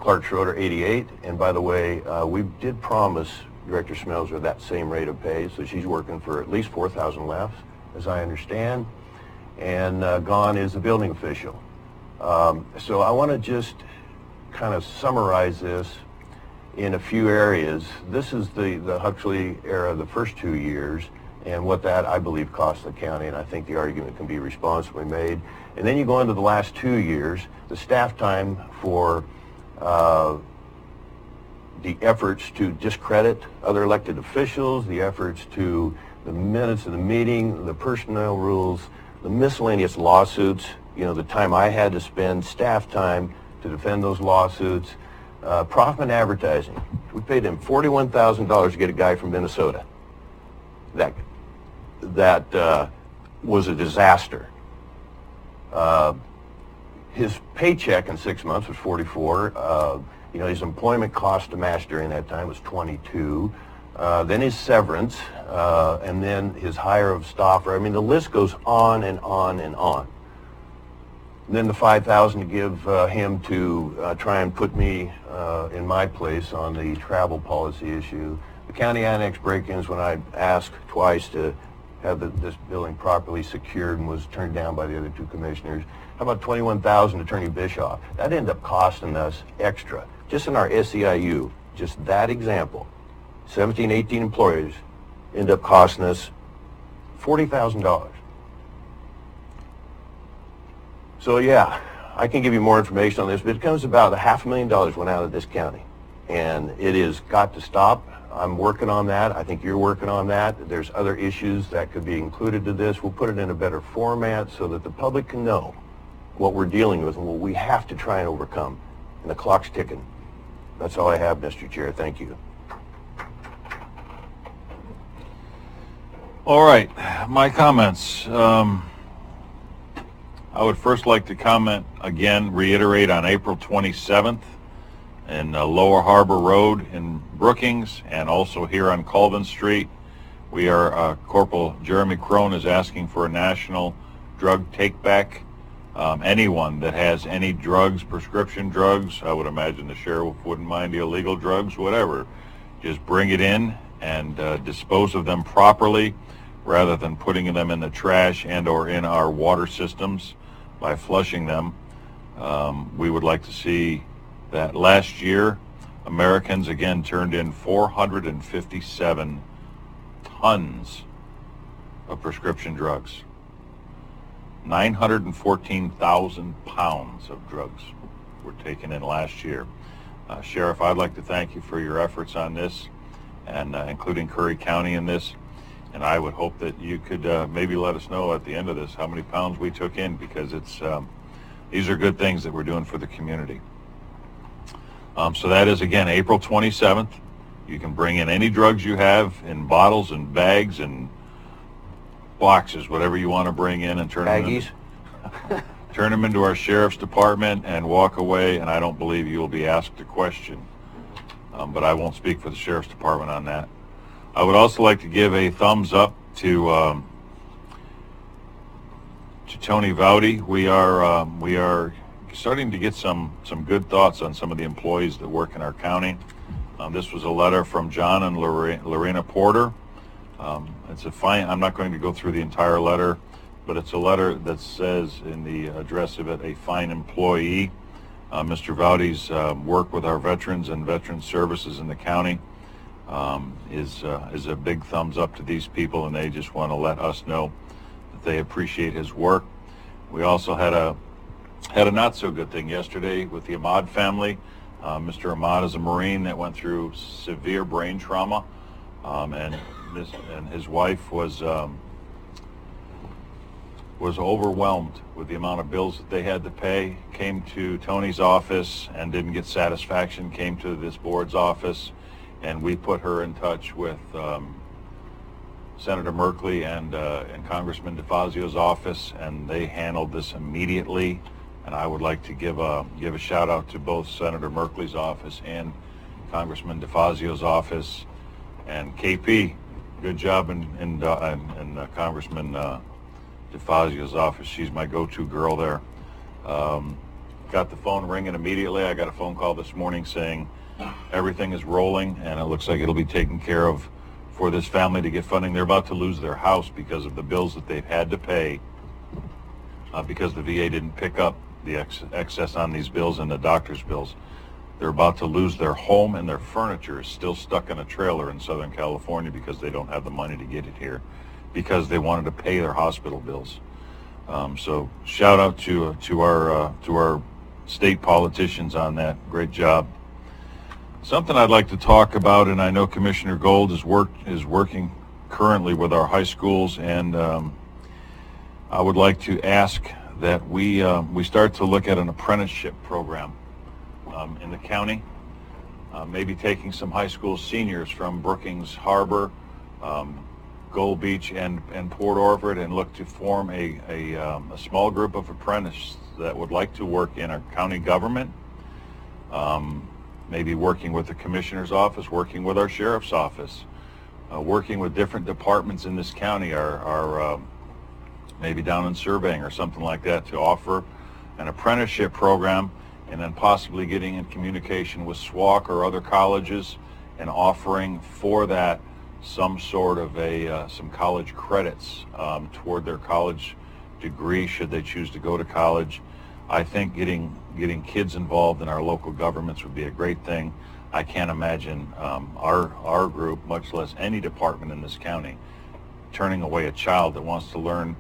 Speaker 1: Clark Schroeder, 88. And by the way, we did promise Director Smelzer that same rate of pay, so she's working for at least 4,000 less, as I understand. And gone is the building official. So I want to just kind of summarize this in a few areas. This is the Huxley era, the first 2 years, and what that, I believe, cost the county, and I think the argument can be responsibly made. And then you go into the last 2 years, the staff time for the efforts to discredit other elected officials, the efforts to the minutes of the meeting, the personnel rules, the miscellaneous lawsuits, you know, the time I had to spend, staff time to defend those lawsuits, Proffman Advertising. We paid him $41,000 to get a guy from Minnesota. That was a disaster. His paycheck in 6 months was 44. You know, his employment cost to Mass during that time was 22. Then his severance, and then his hire of staffer. I mean, the list goes on and on and on. And then the $5,000 to give him to try and put me in my place on the travel policy issue. The county annex break-ins, when I asked twice to have this building properly secured and was turned down by the other two commissioners. How about $21,000 Attorney Bischoff? That ended up costing us extra. Just in our SEIU, just that example, 17, 18 employees end up costing us $40,000. So yeah, I can give you more information on this, but it comes about $500,000 went out of this county, and it has got to stop. I'm working on that. I think you're working on that. There's other issues that could be included to this. We'll put it in a better format so that the public can know what we're dealing with and what we have to try and overcome. And the clock's ticking. That's all I have, Mr. Chair. Thank you.
Speaker 2: All right, my comments. I would first like to comment again, reiterate on April 27th in Lower Harbor Road in Brookings, and also here on Colvin Street. We are, Corporal Jeremy Crone is asking for a national drug take-back. Anyone that has any drugs, prescription drugs, I would imagine the sheriff wouldn't mind the illegal drugs, whatever, just bring it in and dispose of them properly rather than putting them in the trash and or in our water systems by flushing them. We would like to see that. Last year, Americans again turned in 457 tons of prescription drugs. 914,000 pounds of drugs were taken in last year. Sheriff, I'd like to thank you for your efforts on this, and including Curry County in this. And I would hope that you could maybe let us know at the end of this how many pounds we took in, because it's these are good things that we're doing for the community. So that is, again, April 27th. You can bring in any drugs you have in bottles and bags and boxes, whatever you want to bring in, and turn them into our sheriff's department and walk away, and I don't believe you will be asked a question. But I won't speak for the sheriff's department on that. I would also like to give a thumbs up to Tony Vowdy. We are starting to get some good thoughts on some of the employees that work in our county. This was a letter from John and Lorena Porter. It's a fine. I'm not going to go through the entire letter, but it's a letter that says in the address of it, a fine employee. Mr. Vowdy's work with our veterans and veteran services in the county is a big thumbs up to these people, and they just want to let us know that they appreciate his work. We also had a not so good thing yesterday with the Ahmad family. Mr. Ahmad is a Marine that went through severe brain trauma, and his wife was overwhelmed with the amount of bills that they had to pay. Came to Tony's office and didn't get satisfaction. Came to this board's office, and we put her in touch with Senator Merkley and Congressman DeFazio's office, and they handled this immediately. And I would like to give a shout out to both Senator Merkley's office and Congressman DeFazio's office. And KP, good job in Congressman DeFazio's office. She's my go-to girl there. Got the phone ringing immediately. I got a phone call this morning saying everything is rolling, and it looks like it'll be taken care of for this family to get funding. They're about to lose their house because of the bills that they've had to pay because the VA didn't pick up the excess on these bills and the doctor's bills. They're about to lose their home, and their furniture is still stuck in a trailer in Southern California because they don't have the money to get it here, because they wanted to pay their hospital bills. So shout out to our state politicians on that. Great job. Something I'd like to talk about, and I know Commissioner Gold is working currently with our high schools, and I would like to ask that we start to look at an apprenticeship program in the county, maybe taking some high school seniors from Brookings Harbor, Gold Beach, and Port Orford, and look to form a small group of apprentices that would like to work in our county government, maybe working with the commissioner's office, working with our sheriff's office, working with different departments in this county, our maybe down in surveying or something like that, to offer an apprenticeship program, and then possibly getting in communication with SWAC or other colleges and offering for that some sort of some college credits toward their college degree should they choose to go to college. I think getting kids involved in our local governments would be a great thing. I can't imagine our group, much less any department in this county, turning away a child that wants to learn.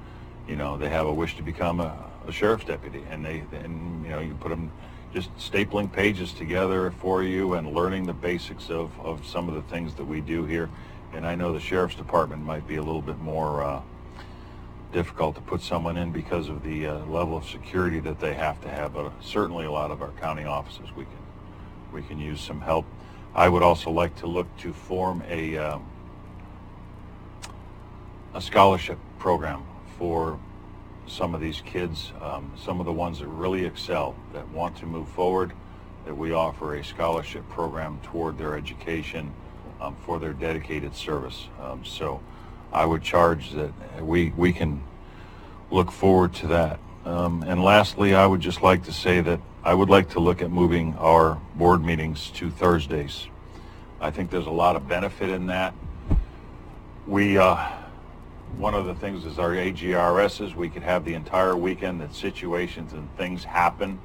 Speaker 2: You know, they have a wish to become a sheriff's deputy, and you know, you put them just stapling pages together for you and learning the basics of some of the things that we do here. And I know the sheriff's department might be a little bit more difficult to put someone in because of the level of security that they have to have, but certainly a lot of our county offices we can use some help. I would also like to look to form a scholarship program for some of these kids, some of the ones that really excel, that want to move forward, that we offer a scholarship program toward their education for their dedicated service. So I would charge that we can look forward to that. And lastly, I would just like to say that I would like to look at moving our board meetings to Thursdays. I think there's a lot of benefit in that. One of the things is our AGRSs. We could have the entire weekend that situations and things happen,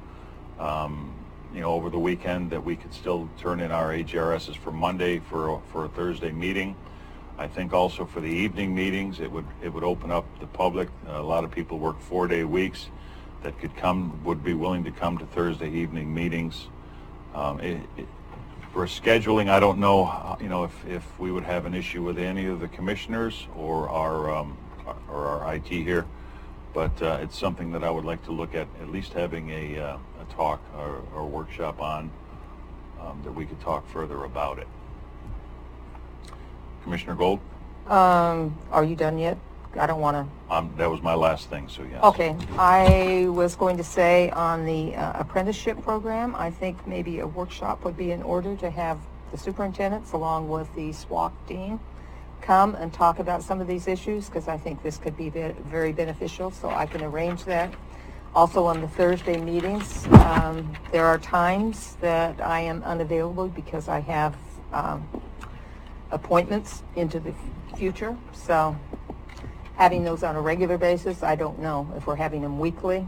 Speaker 2: you know, over the weekend, that we could still turn in our AGRSs for Monday for a Thursday meeting. I think also for the evening meetings, it would open up the public. A lot of people work 4-day weeks that would be willing to come to Thursday evening meetings. For scheduling, I don't know, you know, if we would have an issue with any of the commissioners or our IT here, but it's something that I would like to look at least having a talk or workshop on, that we could talk further about it. Commissioner Gold?
Speaker 3: Are you done yet? I don't want to...
Speaker 2: That was my last thing, so yes.
Speaker 3: Okay. I was going to say on the apprenticeship program, I think maybe a workshop would be in order, to have the superintendents along with the SWAC dean come and talk about some of these issues, because I think this could be very beneficial, so I can arrange that. Also on the Thursday meetings, there are times that I am unavailable because I have appointments into the future, so having those on a regular basis, I don't know. If we're having them weekly,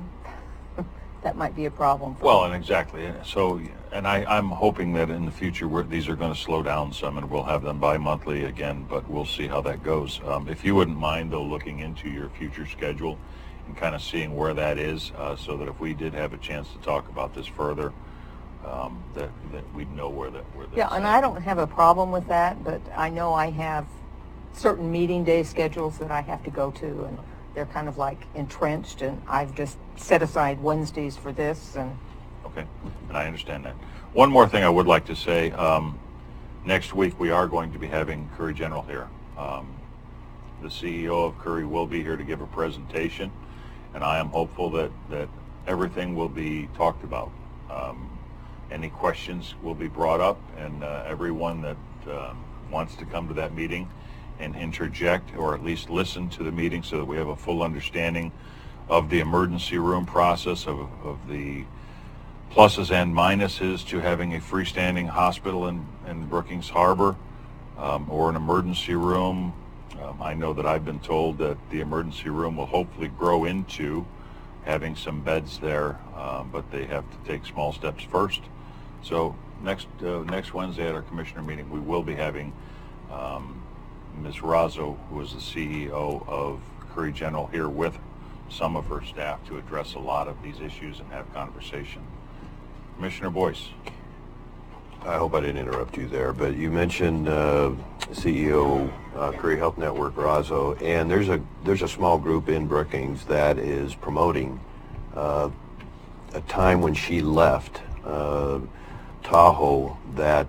Speaker 3: that might be a problem.
Speaker 2: Well, and exactly. So, and I'm hoping that in the future these are going to slow down some, and we'll have them bi-monthly again, but we'll see how that goes. If you wouldn't mind, though, looking into your future schedule and kind of seeing where that is, so that if we did have a chance to talk about this further, that we'd know where that's
Speaker 3: yeah, and I don't have a problem with that, but I know I have certain meeting day schedules that I have to go to, and they're kind of like entrenched, and I've just set aside Wednesdays for this. And
Speaker 2: okay, and I understand that. One more thing I would like to say, next week we are going to be having Curry General here. The CEO of Curry will be here to give a presentation, and I am hopeful that everything will be talked about. Any questions will be brought up, and everyone that wants to come to that meeting and interject, or at least listen to the meeting, so that we have a full understanding of the emergency room process, of the pluses and minuses to having a freestanding hospital in Brookings Harbor, or an emergency room. I know that I've been told that the emergency room will hopefully grow into having some beds there, but they have to take small steps first. So next Wednesday at our commissioner meeting, we will be having Ms. Razzo, who is the CEO of Curry General, here with some of her staff to address a lot of these issues and have conversation. Commissioner Boyce.
Speaker 1: I hope I didn't interrupt you there, but you mentioned CEO Curry Health Network, Razzo, and there's a small group in Brookings that is promoting a time when she left Tahoe, that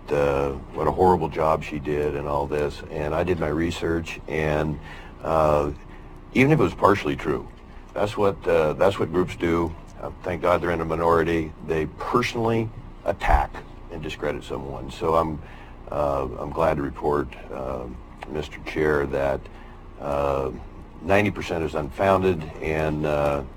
Speaker 1: what a horrible job she did and all this. And I did my research, and even if it was partially true, that's what groups do. Thank God they're in a minority. They personally attack and discredit someone. So I'm glad to report, Mr. Chair, that 90% is unfounded, and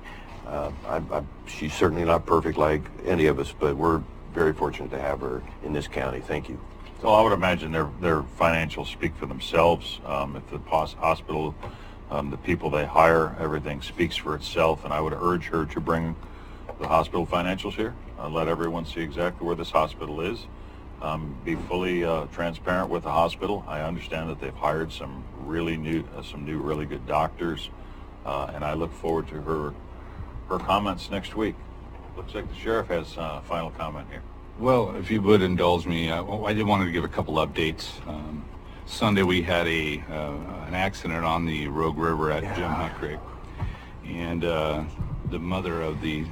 Speaker 1: she's certainly not perfect like any of us, but we're very fortunate to have her in this county. Thank you.
Speaker 2: So I would imagine their financials speak for themselves. If the hospital, the people they hire, everything speaks for itself, and I would urge her to bring the hospital financials here. Let everyone see exactly where this hospital is. Be fully transparent with the hospital. I understand that they've hired some new really good doctors, and I look forward to her comments next week. Looks like the sheriff has a final comment here.
Speaker 8: Well, if you would indulge me, I did want to give a couple updates. Sunday we had an accident on the Rogue River at Jim Hunt Creek, and the mother of the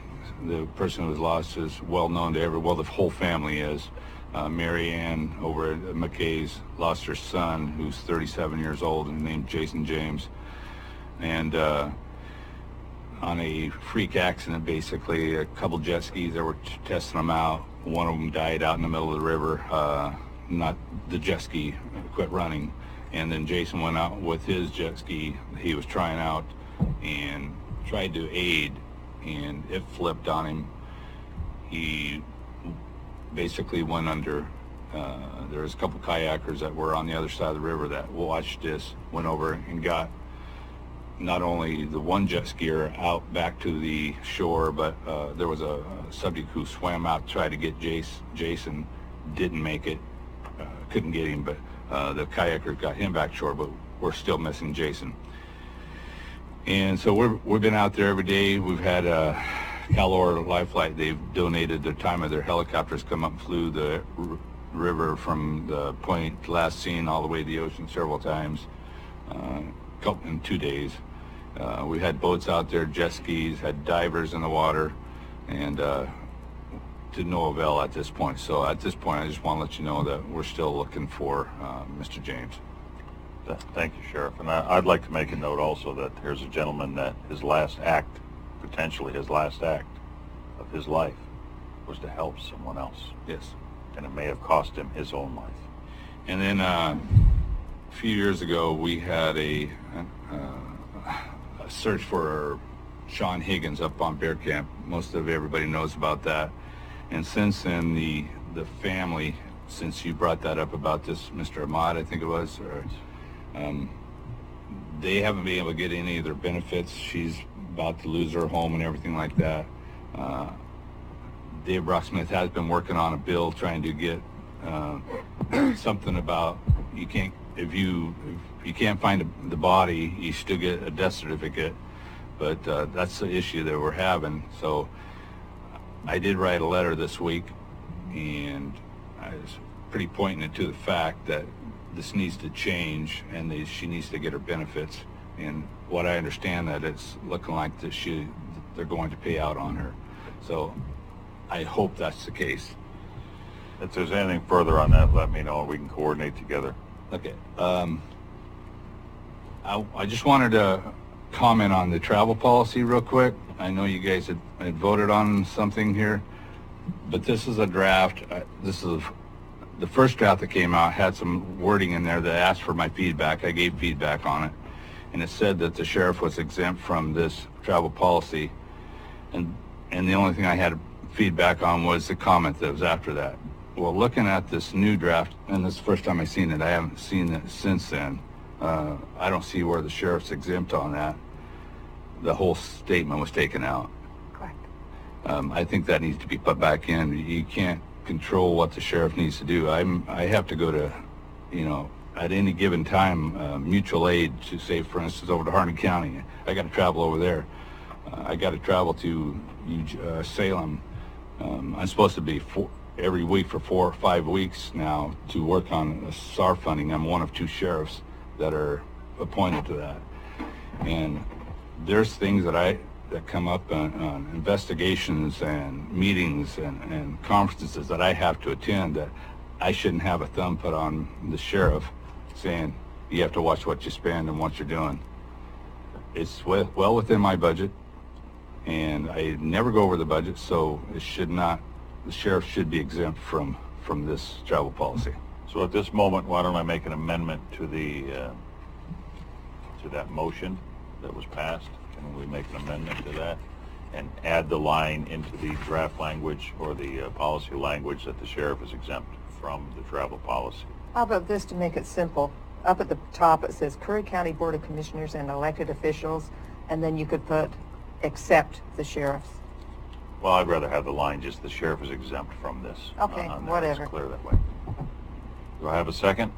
Speaker 8: person who was lost is well known to everyone. Well, the whole family is. Mary Ann over at McKay's lost her son, who's 37 years old and named Jason James, and on a freak accident, basically. A couple jet skis, they were testing them out. One of them died out in the middle of the river. Not the jet ski quit running, and then Jason went out with his jet ski he was trying out and tried to aid, and it flipped on him. He basically went under. There was a couple kayakers that were on the other side of the river that watched this, went over and got not only the one jet skier out back to the shore, but there was a subject who swam out to try to get Jason, didn't make it, couldn't get him, but the kayaker got him back shore, but we're still missing Jason. And so we've been out there every day. We've had Calor Life Flight. They've donated their time of their helicopters, come up and flew the river from the point last seen all the way to the ocean several times, in 2 days. We had boats out there, jet skis, had divers in the water, and to no avail at this point. So at this point, I just want to let you know that we're still looking for Mr. James.
Speaker 2: Thank you, Sheriff. And I'd like to make a note also that here's a gentleman that his last act, potentially his last act of his life, was to help someone else.
Speaker 8: Yes.
Speaker 2: And it may have cost him his own life.
Speaker 8: And then a few years ago, we had a search for Sean Higgins up on Bear Camp. Most of everybody knows about that. And since then, the family, since you brought that up about this Mr. Ahmad, I think it was, they haven't been able to get any of their benefits. She's about to lose her home and everything like that. Dave Brocksmith has been working on a bill trying to get something about if you can't find the body, you still get a death certificate. But that's the issue that we're having. So I did write a letter this week, and I was pretty pointing it to the fact that this needs to change, and she needs to get her benefits. And what I understand, that it's looking like that they're going to pay out on her. So I hope that's the case.
Speaker 2: If there's anything further on that, let me know. We can coordinate together.
Speaker 8: Okay. I just wanted to comment on the travel policy real quick. I know you guys had voted on something here, but this is a draft. This is the first draft that came out, had some wording in there that asked for my feedback. I gave feedback on it, and it said that the sheriff was exempt from this travel policy, and the only thing I had feedback on was the comment that was after that. Well, looking at this new draft, and this is the first time I've seen it, I haven't seen it since then. I don't see where the sheriff's exempt on that. The whole statement was taken out.
Speaker 5: Correct.
Speaker 8: I think that needs to be put back in. You can't control what the sheriff needs to do. I have to go to, at any given time, mutual aid to say, for instance, over to Harney County. I got to travel over there. I got to travel to Salem. I'm supposed to be every week for 4 or 5 weeks now to work on SAR funding. I'm one of 2 sheriffs that are appointed to that. And there's things that come up on investigations and meetings and conferences that I have to attend that I shouldn't have a thumb put on the sheriff saying, you have to watch what you spend and what you're doing. It's well within my budget, and I never go over the budget, so it should not, the sheriff should be exempt from this travel policy.
Speaker 2: So at this moment, why don't I make an amendment to that motion that was passed? Can we make an amendment to that and add the line into the draft language or the policy language that the sheriff is exempt from the travel policy?
Speaker 3: How about this to make it simple? Up at the top it says Curry County Board of Commissioners and elected officials, and then you could put except the sheriffs.
Speaker 2: Well, I'd rather have the line just the sheriff is exempt from this.
Speaker 3: Okay,
Speaker 2: on there.
Speaker 3: whatever.
Speaker 2: It's clear that way. Do I have a second?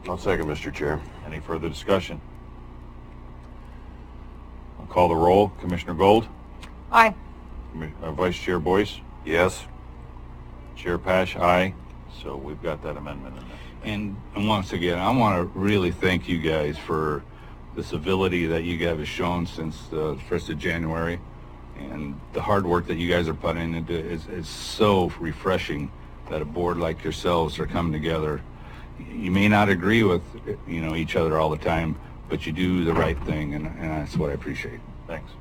Speaker 1: I'll second, Mr. Chair.
Speaker 2: Any further discussion? I'll call the roll. Commissioner Gold?
Speaker 3: Aye.
Speaker 2: Vice Chair Boyce?
Speaker 1: Yes.
Speaker 2: Chair Pash, aye. So we've got that amendment in there.
Speaker 8: And once again, I want to really thank you guys for the civility that you guys have shown since the 1st of January, and the hard work that you guys are putting into it is so refreshing that a board like yourselves are coming together. You may not agree with each other all the time, but you do the right thing, and that's what I appreciate.
Speaker 2: Thanks.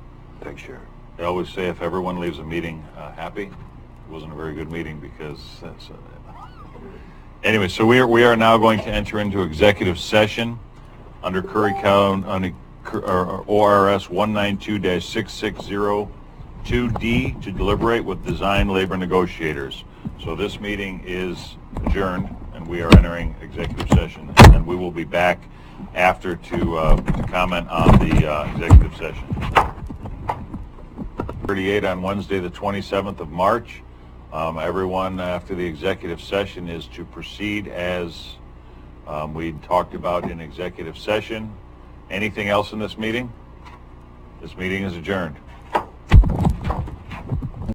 Speaker 1: Thanks, Sheriff.
Speaker 2: I always say if everyone leaves a meeting happy, it wasn't a very good meeting because that's... Anyway, so we are now going to enter into executive session under Curry County ORS 192-6602D to deliberate with design labor negotiators. So this meeting is adjourned, and we are entering executive session, and we will be back after to comment on the executive session. 38 on Wednesday, the 27th of March. Everyone after the executive session is to proceed as we talked about in executive session. Anything else in this meeting? This meeting is adjourned.